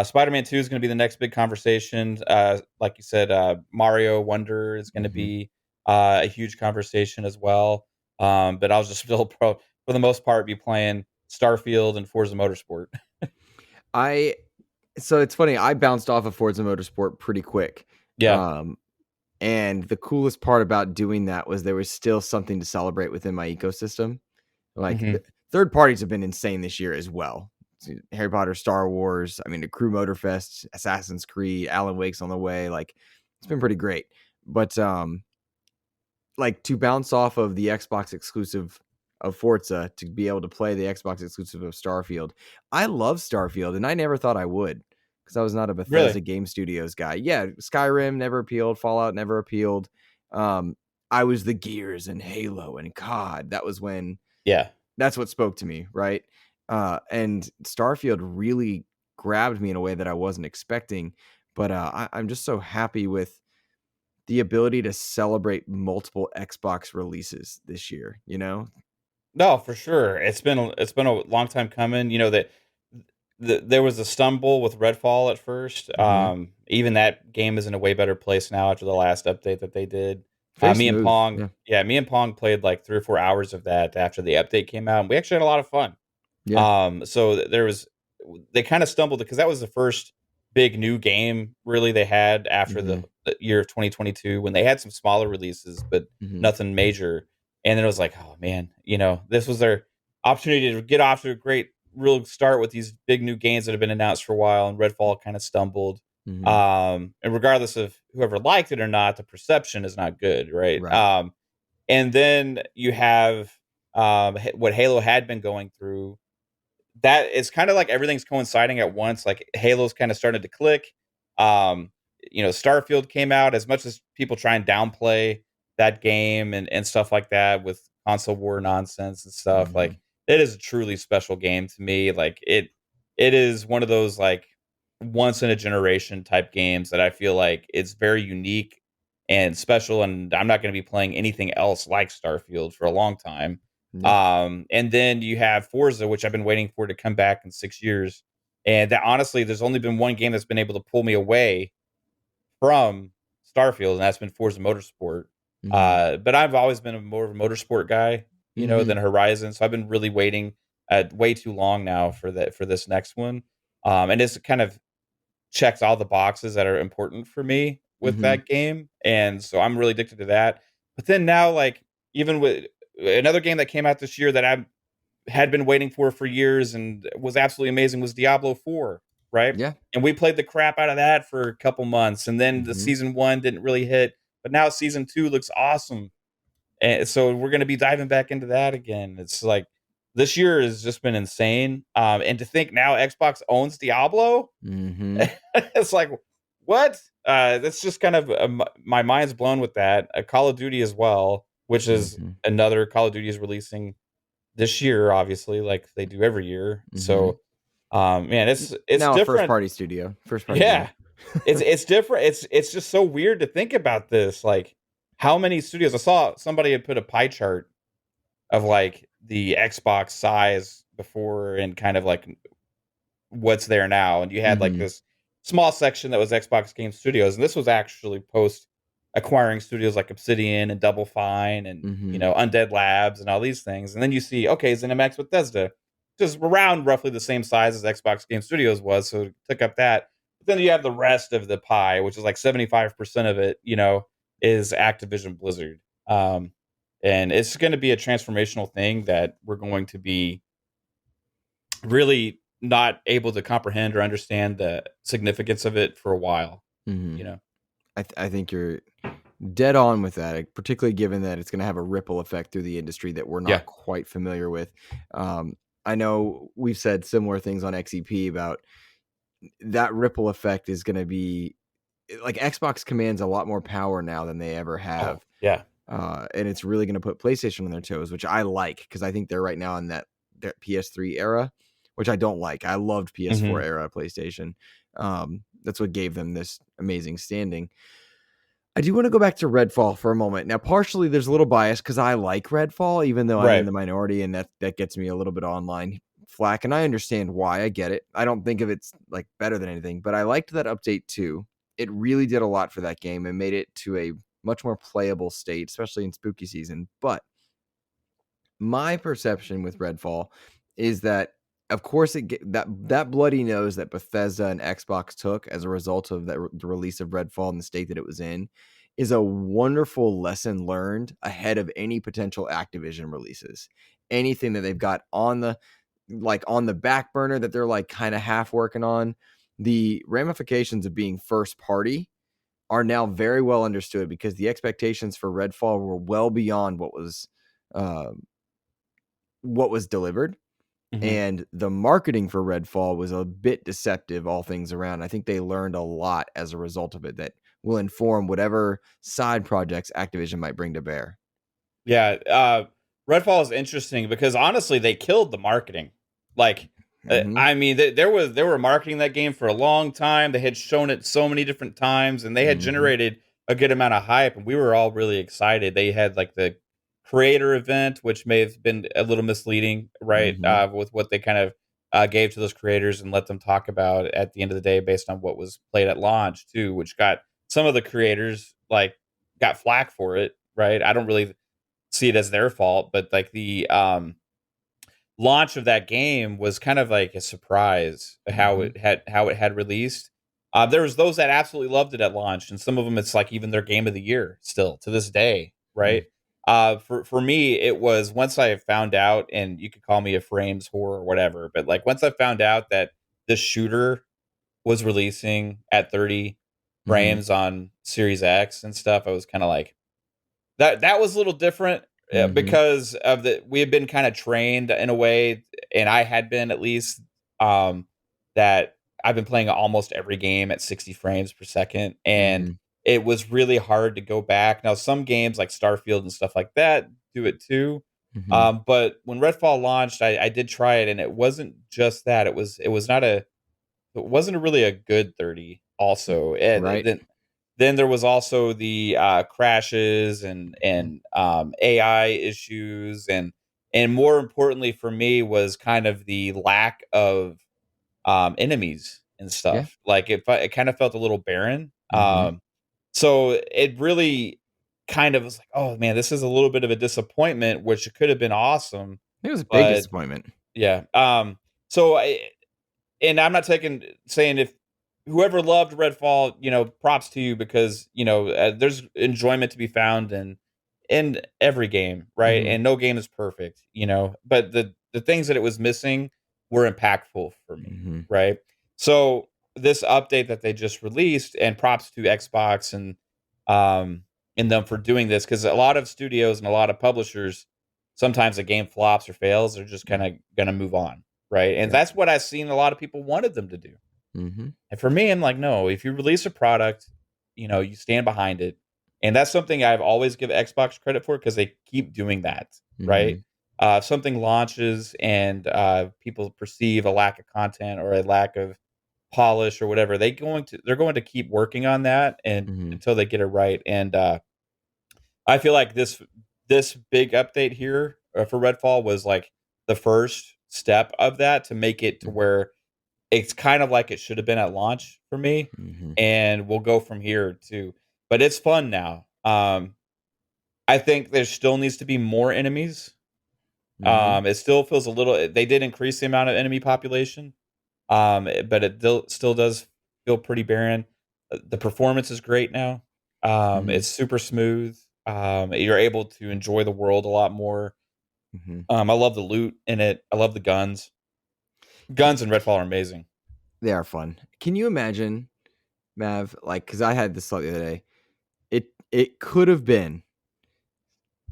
[SPEAKER 2] Spider-Man 2 is going to be the next big conversation. Like you said, Mario Wonder is going to
[SPEAKER 1] mhm.
[SPEAKER 2] be a huge conversation as well. But I'll just still for the most part be playing Starfield and Forza Motorsport.
[SPEAKER 1] I So it's funny, I bounced off of Forza Motorsport pretty quick,
[SPEAKER 2] Yeah.
[SPEAKER 1] um, and the coolest part about doing that was there was still something to celebrate within my ecosystem. Like,
[SPEAKER 2] Hmm.
[SPEAKER 1] the third parties have been insane this year as well. Harry Potter, Star Wars, I mean, the Crew Motorfest, Assassin's Creed, Alan Wake's on the way, like, it's been pretty great. But, like, to bounce off of the Xbox exclusive of Forza to be able to play the Xbox exclusive of Starfield, I love Starfield, and I never thought I would. because I was not a
[SPEAKER 2] Really?
[SPEAKER 1] Bethesda Game Studios guy. Yeah, Skyrim never appealed, Fallout never appealed. Um, I was the Gears and Halo and COD. That was when
[SPEAKER 2] Yeah.
[SPEAKER 1] that's what spoke to me, right? And Starfield really grabbed me in a way that I wasn't expecting. But I'm just so happy with the ability to celebrate multiple Xbox releases this year, you know?
[SPEAKER 2] No, for sure. It's been a long time coming. You know that there was a stumble with Redfall at first.
[SPEAKER 1] Mm-hmm.
[SPEAKER 2] Even that game is in a way better place now after the last update that they did.
[SPEAKER 1] Very
[SPEAKER 2] Me and
[SPEAKER 1] smooth.
[SPEAKER 2] Pong,
[SPEAKER 1] Yeah.
[SPEAKER 2] yeah, me and Pong played like 3 or 4 hours of that after the update came out, and we actually had a lot of fun.
[SPEAKER 1] Yeah.
[SPEAKER 2] So there was they kind of stumbled because that was the first big new game really they had after
[SPEAKER 1] Mm-hmm.
[SPEAKER 2] the year of 2022 when they had some smaller releases but
[SPEAKER 1] Mm-hmm.
[SPEAKER 2] nothing major. And then it was like, oh man, this was their opportunity to get off to a great real start with these big new games that have been announced for a while, and Redfall kind of stumbled.
[SPEAKER 1] Mm-hmm.
[SPEAKER 2] And regardless of whoever liked it or not, the perception is not good, right?
[SPEAKER 1] Right.
[SPEAKER 2] And then you have what Halo had been going through. That it's kind of like everything's coinciding at once. Like Halo's kind of started to click. Um, Starfield came out. As much as people try and downplay that game and stuff like that with console war nonsense and stuff,
[SPEAKER 1] Mm-hmm.
[SPEAKER 2] like it is a truly special game to me. Like it is one of those like once in a generation type games that I feel like it's very unique and special. And I'm not going to be playing anything else like Starfield for a long time.
[SPEAKER 1] Yeah.
[SPEAKER 2] And then you have Forza, which I've been waiting for to come back in 6 years. And that honestly, there's only been one game that's been able to pull me away from Starfield, and that's been Forza Motorsport.
[SPEAKER 1] Mm-hmm.
[SPEAKER 2] But I've always been more of a motorsport guy,
[SPEAKER 1] Mm-hmm.
[SPEAKER 2] than Horizon. So I've been really waiting way too long now for this next one. And it's kind of checks all the boxes that are important for me with
[SPEAKER 1] Mm-hmm.
[SPEAKER 2] that game, and so I'm really addicted to that. But then now, like even with another game that came out this year that I had been waiting for years and was absolutely amazing was Diablo 4, right?
[SPEAKER 1] Yeah.
[SPEAKER 2] And we played the crap out of that for a couple months, and then the
[SPEAKER 1] Mm-hmm.
[SPEAKER 2] season 1 didn't really hit, but now season 2 looks awesome. And so we're going to be diving back into that again. It's like this year has just been insane. And to think now Xbox owns Diablo,
[SPEAKER 1] Mm-hmm.
[SPEAKER 2] it's like what? That's just kind of my mind's blown with that. Call of Duty as well, which is
[SPEAKER 1] Mm-hmm.
[SPEAKER 2] another Call of Duty is releasing this year, obviously, like they do every year.
[SPEAKER 1] Mm-hmm.
[SPEAKER 2] So, man, it's
[SPEAKER 1] Now a first
[SPEAKER 2] different.
[SPEAKER 1] party studio. First party game.
[SPEAKER 2] Yeah, it's different. It's just so weird to think about this. Like, how many studios? I saw somebody had put a pie chart of like the Xbox size before and kind of like what's there now, and you had like
[SPEAKER 1] Mm-hmm.
[SPEAKER 2] this small section that was Xbox Game Studios, and this was actually post acquiring studios like Obsidian and Double Fine and
[SPEAKER 1] Mm-hmm.
[SPEAKER 2] Undead Labs and all these things, and then you see okay, ZeniMax Bethesda, just around roughly the same size as Xbox Game Studios was, so it took up that. But then you have the rest of the pie, which is like 75% of it, is Activision Blizzard. And it's going to be a transformational thing that we're going to be really not able to comprehend or understand the significance of it for a while,
[SPEAKER 1] Mm-hmm.
[SPEAKER 2] you know?
[SPEAKER 1] I think you're dead on with that, particularly given that it's going to have a ripple effect through the industry that we're
[SPEAKER 2] Yeah.
[SPEAKER 1] not quite familiar with. Um, I know we've said similar things on XEP about that ripple effect is going to be like Xbox commands a lot more power now than they ever
[SPEAKER 2] Oh,
[SPEAKER 1] have.
[SPEAKER 2] yeah.
[SPEAKER 1] And it's really going to put PlayStation on their toes, which I like because I think they're right now in that PS3 era, which I don't like. I loved PS4
[SPEAKER 2] Mhm.
[SPEAKER 1] era PlayStation. That's what gave them this amazing standing. I do want to go back to Redfall for a moment. Now, partially there's a little bias because I like Redfall, even though I'm in
[SPEAKER 2] Right.
[SPEAKER 1] the minority, and that gets me a little bit of online flack, and I understand why. I get it. I don't think of it's like better than anything, but I liked that update too. It really did a lot for that game and made it to a much more playable state, especially in spooky season. But my perception with Redfall is that, of course, that bloody nose that Bethesda and Xbox took as a result of the release of Redfall in the state that it was in is a wonderful lesson learned ahead of any potential Activision releases. Anything that they've got on the back burner that they're like kind of half working on, the ramifications of being first party are now very well understood because the expectations for Redfall were well beyond what was delivered.
[SPEAKER 2] Mhm.
[SPEAKER 1] and the marketing for Redfall was a bit deceptive, all things around. I think they learned a lot as a result of it that will inform whatever side projects Activision might bring to bear.
[SPEAKER 2] Yeah, Redfall is interesting because honestly, they killed the marketing. Like,
[SPEAKER 1] Mhm,
[SPEAKER 2] I mean, they were marketing that game for a long time. They had shown it so many different times, and they had
[SPEAKER 1] mhm,
[SPEAKER 2] generated a good amount of hype, and we were all really excited. They had like the creator event, which may have been a little misleading, right?
[SPEAKER 1] mhm,
[SPEAKER 2] With what they kind of gave to those creators and let them talk about at the end of the day, based on what was played at launch too, which got some of the creators like got flack for it, right? I don't really see it as their fault, but like the launch of that game was kind of like a surprise
[SPEAKER 1] mhm,
[SPEAKER 2] how it had released. There was those that absolutely loved it at launch, and some of them it's like even their game of the year still to this day, right?
[SPEAKER 1] mm,
[SPEAKER 2] For me, it was once I found out, and you could call me a frames whore or whatever, but like once I found out that the shooter was releasing at 30
[SPEAKER 1] mhm,
[SPEAKER 2] frames on Series X and stuff, I was kind of like, that was a little different,
[SPEAKER 1] mhm,
[SPEAKER 2] because of the we had been kinda trained in a way, and I had been at least, um, that I've been playing almost every game at 60 frames per second, and
[SPEAKER 1] mhm,
[SPEAKER 2] it was really hard to go back. Now some games like Starfield and stuff like that do it too,
[SPEAKER 1] mhm.
[SPEAKER 2] but when Redfall launched, I did try it, and it wasn't just that, it wasn't really a good 30 also, and
[SPEAKER 1] Right.
[SPEAKER 2] then there was also the, crashes and AI issues, and more importantly for me was kind of the lack of, enemies and
[SPEAKER 1] Yeah.
[SPEAKER 2] stuff. Like, it kinda felt a little barren,
[SPEAKER 1] Mhm.
[SPEAKER 2] so it really kind of was like, "Oh, man, this is a little bit of a disappointment," which it could have been awesome,
[SPEAKER 1] It was a big
[SPEAKER 2] but
[SPEAKER 1] disappointment.
[SPEAKER 2] yeah, so I and I'm not taking saying if whoever loved Redfall, props to you because there's enjoyment to be found in every game, right?
[SPEAKER 1] Mhm,
[SPEAKER 2] And no game is perfect, but the things that it was missing were impactful for me,
[SPEAKER 1] mhm,
[SPEAKER 2] right? So this update that they just released, and props to Xbox um and them for doing this because a lot of studios and a lot of publishers, sometimes a game flops or fails, they're just kind
[SPEAKER 1] mm,
[SPEAKER 2] of gonna move on, right? And
[SPEAKER 1] yep,
[SPEAKER 2] that's what I've seen a lot of people wanted them to do.
[SPEAKER 1] mhm,
[SPEAKER 2] And for me, I'm like, no, if you release a product, you stand behind it. And that's something I've always give Xbox credit for because they keep doing that, right?
[SPEAKER 1] mhm,
[SPEAKER 2] If something launches and people perceive a lack of content or a lack of polish or whatever, they're going to keep working on that and
[SPEAKER 1] mhm,
[SPEAKER 2] until they get it right. And I feel like this big update here for Redfall was like the first step of that to make it to
[SPEAKER 1] mm,
[SPEAKER 2] where it's kind of like it should have been at launch for me,
[SPEAKER 1] mhm,
[SPEAKER 2] and we'll go from here too. But it's fun now. I think there still needs to be more enemies.
[SPEAKER 1] mhm,
[SPEAKER 2] It still feels a little. They did increase the amount of enemy population, but it still does feel pretty barren. The performance is great now.
[SPEAKER 1] mhm,
[SPEAKER 2] It's super smooth. You're able to enjoy the world a lot more.
[SPEAKER 1] mhm.
[SPEAKER 2] I love the loot in it. I love the guns. Guns in Redfall are amazing.
[SPEAKER 1] They are fun. Can you imagine, Mav, like, because I had this thought the other day, it could have been,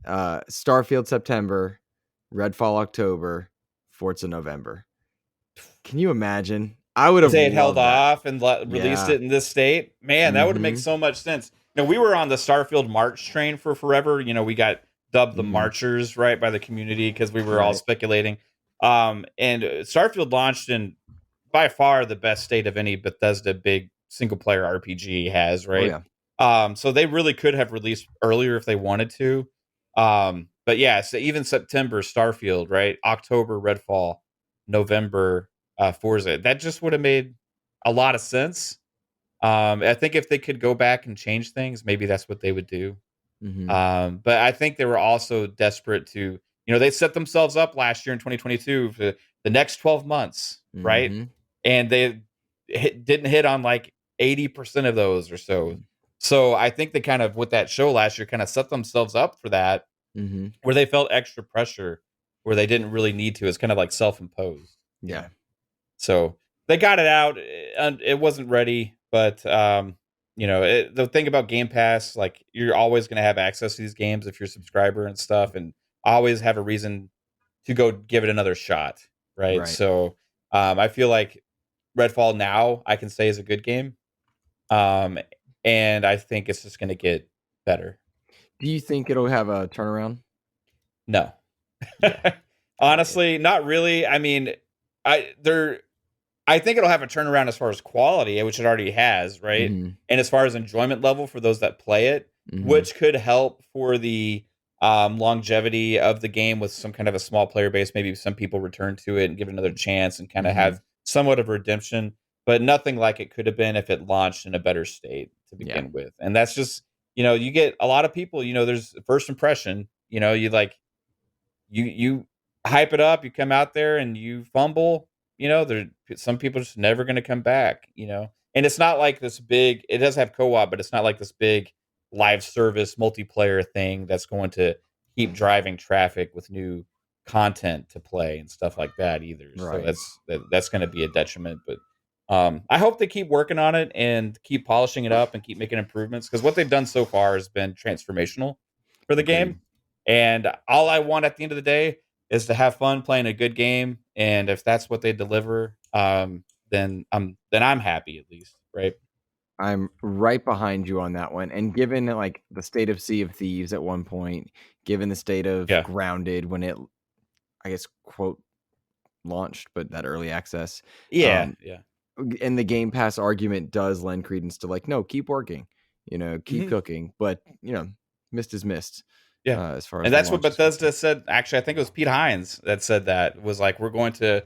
[SPEAKER 1] Starfield September, Redfall October, Forza November. Can you imagine? I would
[SPEAKER 2] If
[SPEAKER 1] have
[SPEAKER 2] they had held
[SPEAKER 1] loved that.
[SPEAKER 2] off and released
[SPEAKER 1] Yeah.
[SPEAKER 2] it in this state, man, that would make
[SPEAKER 1] Mhm,
[SPEAKER 2] so much sense. We were on the Starfield March train for forever. We got dubbed the
[SPEAKER 1] mhm,
[SPEAKER 2] Marchers, right, by the community because we were all
[SPEAKER 1] right.
[SPEAKER 2] speculating. And Starfield launched in by far the best state of any Bethesda big single player RPG has,
[SPEAKER 1] Oh,
[SPEAKER 2] right?
[SPEAKER 1] yeah.
[SPEAKER 2] So they really could have released earlier if they wanted to. But yeah, so even September Starfield, right? October Redfall, November Forza. That just would have made a lot of sense. I think if they could go back and change things, maybe that's what they would do.
[SPEAKER 1] Mhm,
[SPEAKER 2] But I think they were also desperate to, they set themselves up last year in 2022 for the next 12 months, right?
[SPEAKER 1] mhm,
[SPEAKER 2] And they didn't hit on like 80% of those or so.
[SPEAKER 1] mm,
[SPEAKER 2] So I think they kind of, with that show last year, kind of set themselves up for that,
[SPEAKER 1] mhm.
[SPEAKER 2] where they felt extra pressure where they didn't really need to. It's kind of like self imposed, you
[SPEAKER 1] Yeah.
[SPEAKER 2] know? So they got it out, and it wasn't ready, but the thing about Game Pass, like you're always going to have access to these games if you're a subscriber and stuff, and always have a reason to go give it another shot. right?
[SPEAKER 1] Right.
[SPEAKER 2] So I feel like Redfall now I can say is a good game, um, and I think it's just going to get better.
[SPEAKER 1] Do you think it'll have a turnaround?
[SPEAKER 2] No,
[SPEAKER 1] Yeah. Okay.
[SPEAKER 2] honestly, not really. I mean, there I think it'll have a turnaround as far as quality, which it already has, right?
[SPEAKER 1] Mhm.
[SPEAKER 2] And as far as enjoyment level for those that play it,
[SPEAKER 1] Mhm.
[SPEAKER 2] which could help for the longevity of the game with some kind of a small player base. Maybe some people return to it and give it another chance and kind of
[SPEAKER 1] Mhm.
[SPEAKER 2] have somewhat of redemption, but nothing like it could have been if it launched in a better state to
[SPEAKER 1] Yeah.
[SPEAKER 2] begin with. And that's just, you get a lot of people, there's first impression, you like you hype it up, you come out there and you fumble, there some people just never gonna come back. And it's not like this big it does have co-op, but it's not like this big live service multiplayer thing that's going to keep driving traffic with new content to play and stuff like that either. So
[SPEAKER 1] Right.
[SPEAKER 2] that's gonna be a detriment, but I hope they keep working on it and keep polishing it up and keep making improvements because what they've done so far has been transformational for the game.
[SPEAKER 1] Agreed.
[SPEAKER 2] And all I want at the end of the day is to have fun playing a good game, and if that's what they deliver, then I'm happy at least, right?
[SPEAKER 1] I'm right behind you on that one. And given like the state of Sea of Thieves at one point, given the state of
[SPEAKER 2] Yeah.
[SPEAKER 1] Grounded when it, I guess, quote, launched, but that early access,
[SPEAKER 2] Yeah,
[SPEAKER 1] um,
[SPEAKER 2] yeah.
[SPEAKER 1] and the Game Pass argument does lend credence to like, no, keep working, keep
[SPEAKER 2] Mhm.
[SPEAKER 1] cooking, but missed is missed
[SPEAKER 2] Yeah.
[SPEAKER 1] as far as
[SPEAKER 2] And
[SPEAKER 1] the
[SPEAKER 2] that's what
[SPEAKER 1] launch is concerned.
[SPEAKER 2] Bethesda said. Actually, I think it was Pete Hines that said that was like, we're going to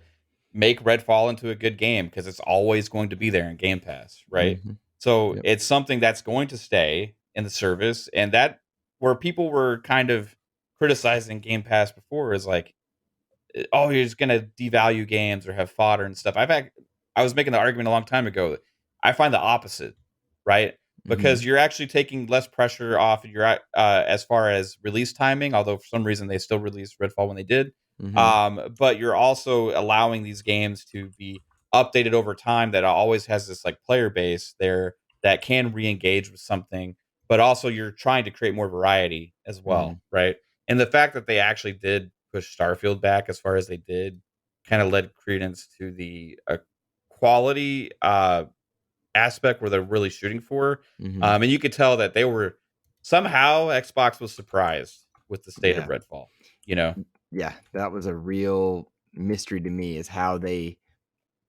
[SPEAKER 2] make Redfall into a good game because it's always going to be there in Game Pass, right?
[SPEAKER 1] Hmm.
[SPEAKER 2] So
[SPEAKER 1] Yep.
[SPEAKER 2] it's something that's going to stay in the service, and that where people were kind of criticizing Game Pass before is like, oh, he's gonna devalue games or have fodder and stuff. I was making the argument a long time ago. I find the opposite, right?
[SPEAKER 1] Hmm.
[SPEAKER 2] Because you're actually taking less pressure off your as far as release timing. Although for some reason they still released Redfall when they did,
[SPEAKER 1] Hmm.
[SPEAKER 2] but you're also allowing these games to be updated over time. That always has this like player base there that can re-engage with something, but also you're trying to create more variety as
[SPEAKER 1] Hmm.
[SPEAKER 2] well, right? And the fact that they actually did push Starfield back as far as they did kind of led credence to the quality aspect where they're really shooting for.
[SPEAKER 1] Hmm.
[SPEAKER 2] And you could tell that they were somehow Xbox was surprised with the state of
[SPEAKER 1] Yeah.
[SPEAKER 2] Redfall. You know,
[SPEAKER 1] Yeah. That was a real mystery to me is how they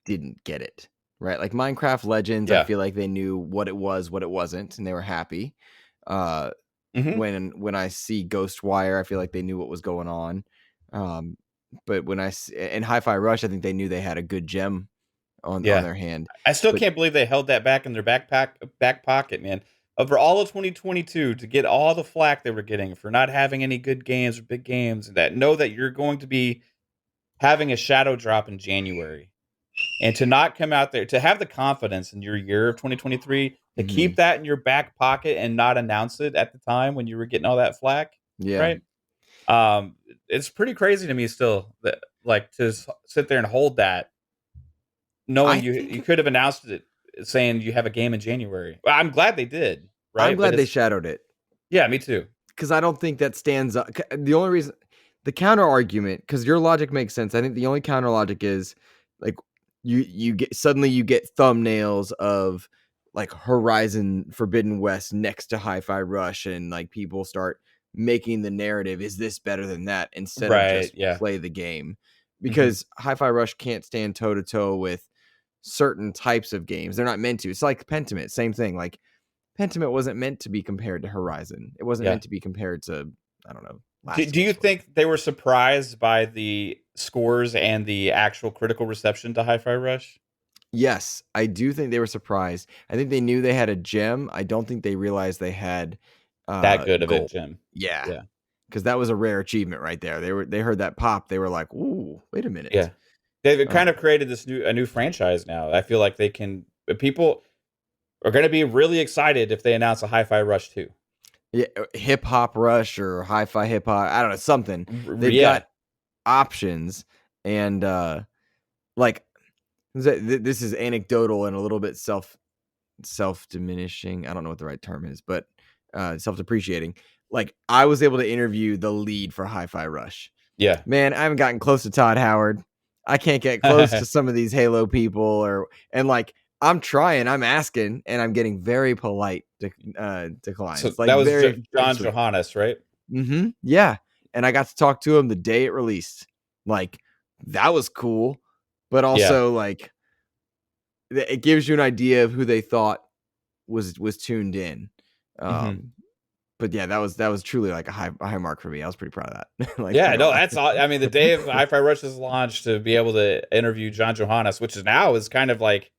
[SPEAKER 1] didn't get it, right? Like Minecraft Legends, I
[SPEAKER 2] yeah,
[SPEAKER 1] feel like they knew what it was, what it wasn't, and they were happy. Uh,
[SPEAKER 2] hmm
[SPEAKER 1] when I see Ghostwire, I feel like they knew what was going on. Um, but when in Hi-Fi Rush, I think they knew they had a good gem on
[SPEAKER 2] yeah.
[SPEAKER 1] their hand.
[SPEAKER 2] I still
[SPEAKER 1] But
[SPEAKER 2] can't believe they held that back in their back pocket, man. Over all of 2022 to get all the flack they were getting for not having any good games or big games, that know that you're going to be having a shadow drop in January, and to not come out there to have the confidence in your year of 2023 to keep
[SPEAKER 1] mhm,
[SPEAKER 2] that in your back pocket and not announce it at the time when you were getting all that flack,
[SPEAKER 1] yeah,
[SPEAKER 2] right? It's pretty crazy to me still that like to sit there and hold that,
[SPEAKER 1] I
[SPEAKER 2] knowing you
[SPEAKER 1] think
[SPEAKER 2] could have announced it saying you have a game in January. Well, I'm glad they did,
[SPEAKER 1] I'm
[SPEAKER 2] right? But
[SPEAKER 1] glad they
[SPEAKER 2] it's
[SPEAKER 1] shadowed it.
[SPEAKER 2] yeah, me too.
[SPEAKER 1] Because I don't think that stands up. The only reason, the counter argument, because your logic makes sense. I think the only counter logic is like you get suddenly you get thumbnails of like Horizon Forbidden West next to Hi-Fi Rush, and like people start making the narrative: is this better than that? Instead of
[SPEAKER 2] Right?
[SPEAKER 1] just
[SPEAKER 2] Yeah.
[SPEAKER 1] play the game,
[SPEAKER 2] hmm
[SPEAKER 1] because Hi-Fi Rush can't stand toe to toe with certain types of games. They're not meant to. It's like Pentiment, same thing. Like Pentiment wasn't meant to be compared to Horizon. It wasn't
[SPEAKER 2] Yeah.
[SPEAKER 1] meant to be compared to, I don't know,
[SPEAKER 2] Do,
[SPEAKER 1] Last of
[SPEAKER 2] do you
[SPEAKER 1] Us, whatever.
[SPEAKER 2] think they were surprised by the scores and the actual critical reception to Hi-Fi Rush?
[SPEAKER 1] Yes, I do think they were surprised. I think they knew they had a gem. I don't think they realized they had
[SPEAKER 2] That good of a
[SPEAKER 1] gold.
[SPEAKER 2] gym.
[SPEAKER 1] Yeah,
[SPEAKER 2] Yeah.
[SPEAKER 1] because that was a rare achievement right there. They heard that pop. They were like, "Ooh, wait a minute."
[SPEAKER 2] Yeah. They've
[SPEAKER 1] Uh,
[SPEAKER 2] kind of created this new franchise now. I feel like they can people are going to be really excited if they announce a Hi-Fi Rush 2.
[SPEAKER 1] yeah, hip hop rush or hi-fi hip hop. I don't know, something. They've
[SPEAKER 2] Yeah.
[SPEAKER 1] got options, and like this is anecdotal and a little bit self-diminishing. I don't know what the right term is, but self-depreciating. Like I was able to interview the lead for Hi-Fi Rush.
[SPEAKER 2] Yeah.
[SPEAKER 1] Man, I haven't gotten close to Todd Howard. I can't get close to some of these Halo people, and like I'm trying, I'm asking, and I'm getting very polite
[SPEAKER 2] So
[SPEAKER 1] declines,
[SPEAKER 2] that
[SPEAKER 1] like
[SPEAKER 2] was
[SPEAKER 1] very
[SPEAKER 2] John
[SPEAKER 1] sweet.
[SPEAKER 2] Johannes, right?
[SPEAKER 1] Yeah, and I got to talk to him the day it released. Like that was cool, but
[SPEAKER 2] Yeah.
[SPEAKER 1] also like it gives you an idea of who they thought was tuned in.
[SPEAKER 2] Hmm.
[SPEAKER 1] But yeah, that was truly like a high mark for me. I was pretty proud of that. Like
[SPEAKER 2] Yeah,
[SPEAKER 1] not gonna
[SPEAKER 2] no,
[SPEAKER 1] lie.
[SPEAKER 2] that's all. I mean, the day of Hi-Fi Rush's launch, to be able to interview John Johannes, which is now is kind of like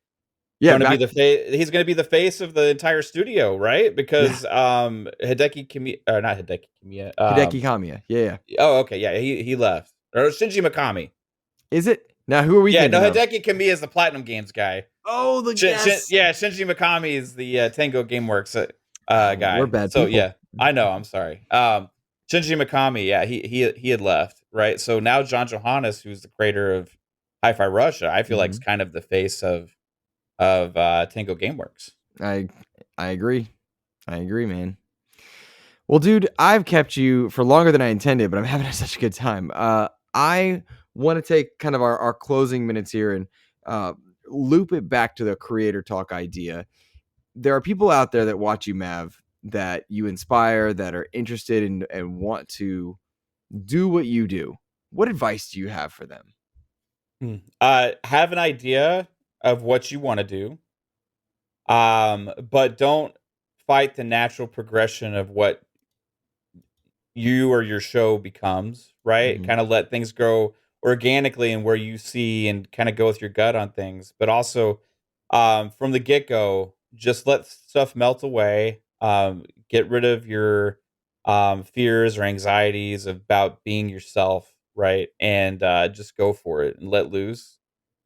[SPEAKER 1] Yeah,
[SPEAKER 2] going to be
[SPEAKER 1] back.
[SPEAKER 2] the face. He's going to be the face of the entire studio, right?
[SPEAKER 1] Yeah,
[SPEAKER 2] Because Hideki Kamiya, or not Hideki Kamiya.
[SPEAKER 1] Hideki Kamiya. Yeah, yeah.
[SPEAKER 2] Oh, okay, yeah, he left. Or Shinji Mikami.
[SPEAKER 1] Is it now? Who are we
[SPEAKER 2] Yeah, no,
[SPEAKER 1] thinking of?
[SPEAKER 2] Hideki Kamiya is the Platinum Games guy.
[SPEAKER 1] Oh, the yes.
[SPEAKER 2] Yeah, Shinji Mikami is the Tango GameWorks
[SPEAKER 1] We're
[SPEAKER 2] guy.
[SPEAKER 1] bad
[SPEAKER 2] So
[SPEAKER 1] people.
[SPEAKER 2] yeah, I know. I'm sorry. Shinji Mikami, yeah, he had left, right? So now John Johannes, who's the creator of Hi-Fi Russia, I feel like is
[SPEAKER 1] Mhm.
[SPEAKER 2] kind of the face of Tango GameWorks.
[SPEAKER 1] I I agree. I agree, man. Well, dude, I've kept you for longer than I intended, but I'm having such a good time. I want to take kind of our closing minutes here and uh, loop it back to the creator talk idea. There are people out there that watch you, Mav, that you inspire, that are interested in and want to do what you do. What advice do you have for them?
[SPEAKER 2] Have an idea of what you want to do, but don't fight the natural progression of what you or your show becomes, right?
[SPEAKER 1] Hmm.
[SPEAKER 2] Kind of let things grow organically and where you see and kind of go with your gut on things. But also, from the get go, just let stuff melt away. Get rid of your fears or anxieties about being yourself, right? And just go for it and let loose.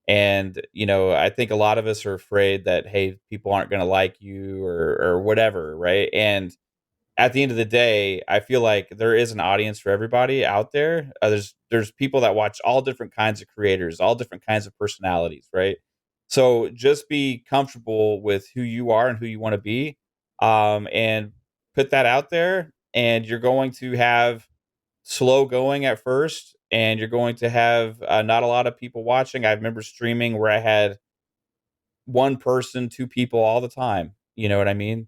[SPEAKER 2] And I think a lot of us are afraid that, hey, people aren't going to like you or whatever, right? And at the end of the day, I feel like there is an audience for everybody out there. There's people that watch all different kinds of creators, all different kinds of personalities, right? So just be comfortable with who you are and who you want to be, and put that out there. And you're going to have slow going at first, and you're going to have not a lot of people watching. I remember streaming where I had one person, two people all the time. You know what I mean?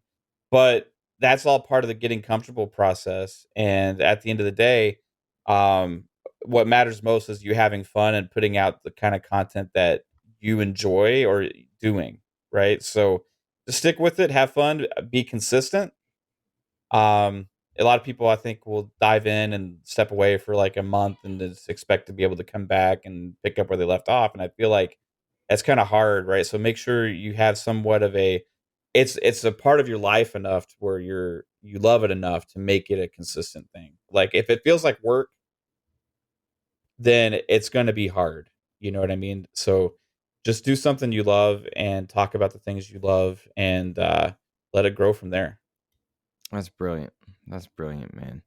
[SPEAKER 2] But that's all part of the getting comfortable process. And at the end of the day, um, what matters most is you having fun and putting out the kind of content that you enjoy or doing, right? So just stick with it, have fun, be consistent. um, a lot of people, I think, will dive in and step away for like a month and just expect to be able to come back and pick up where they left off. And I feel like that's kind of hard, right? So make sure you have somewhat of a it's a part of your life enough to where you love it enough to make it a consistent thing. Like if it feels like work, then it's going to be hard. You know what I mean? So just do something you love and talk about the things you love, and let it grow from there.
[SPEAKER 1] That's brilliant. That's brilliant, man.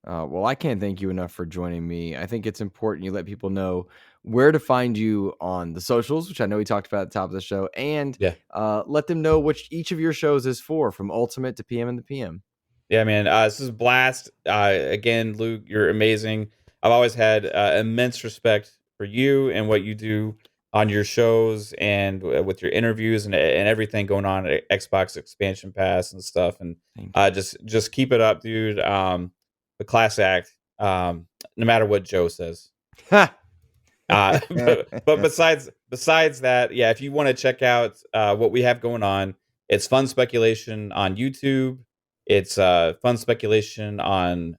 [SPEAKER 1] Well, I can't thank you enough for joining me. I think it's important you let people know where to find you on the socials, which I know we talked about at the top of the show, and
[SPEAKER 2] Yeah.
[SPEAKER 1] let them know which each of your shows is for, from Ultimate to PM and the PM.
[SPEAKER 2] Yeah, man. This is a blast. Again, Luke, you're amazing. I've always had immense respect for you and what you do on your shows and with your interviews and everything going on at Xbox Expansion Pass and stuff. And
[SPEAKER 1] Thank you.
[SPEAKER 2] just keep it up, dude. The class act. No matter what Joe says. But besides that, yeah, if you want to check out what we have going on, it's Fun Speculation on YouTube. It's Fun Speculation on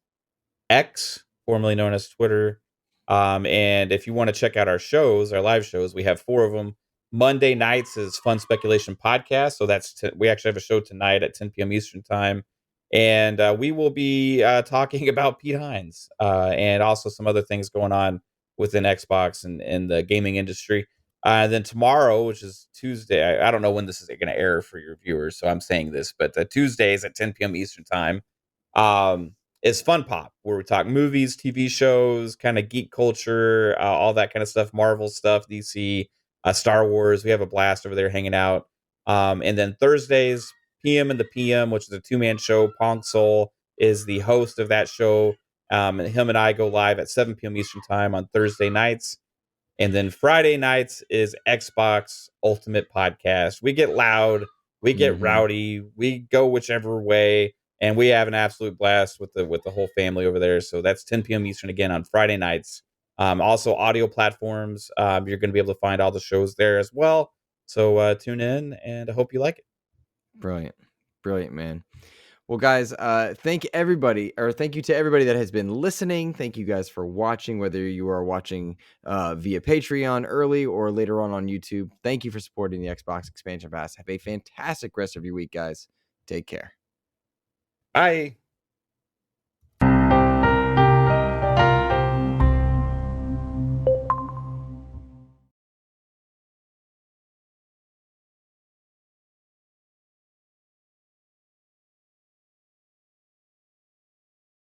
[SPEAKER 2] X, formerly known as Twitter. And if you want to check out our shows, our live shows, we have four of them. Monday nights is Fun Speculation Podcast. So we actually have a show tonight at 10 p.m. Eastern Time. And we will be talking about Pete Hines and also some other things going on within Xbox and the gaming industry. Then tomorrow, which is Tuesday, I don't know when this is going to air for your viewers, so I'm saying this, but Tuesdays at 10 p.m. Eastern Time. Is Fun Pop, where we talk movies, TV shows, kind of geek culture, all that kind of stuff, Marvel stuff, DC, Star Wars. We have a blast over there hanging out. And then Thursdays, PM and the PM, which is a two-man show. Pong Soul is the host of that show. And him and I go live at 7 p.m. Eastern Time on Thursday nights. And then Friday nights is Xbox Ultimate Podcast. We get loud, we get rowdy, we go whichever way, and we have an absolute blast with the whole family over there. So that's 10 p.m. Eastern again on Friday nights. Also, audio platforms. You're going to be able to find all the shows there as well. So tune in, and I hope you like it.
[SPEAKER 1] Brilliant. Brilliant, man. Well, guys, thank you to everybody that has been listening. Thank you guys for watching, whether you are watching via Patreon early or later on YouTube. Thank you for supporting the Xbox Expansion Pass. Have a fantastic rest of your week, guys. Take care.
[SPEAKER 2] Bye.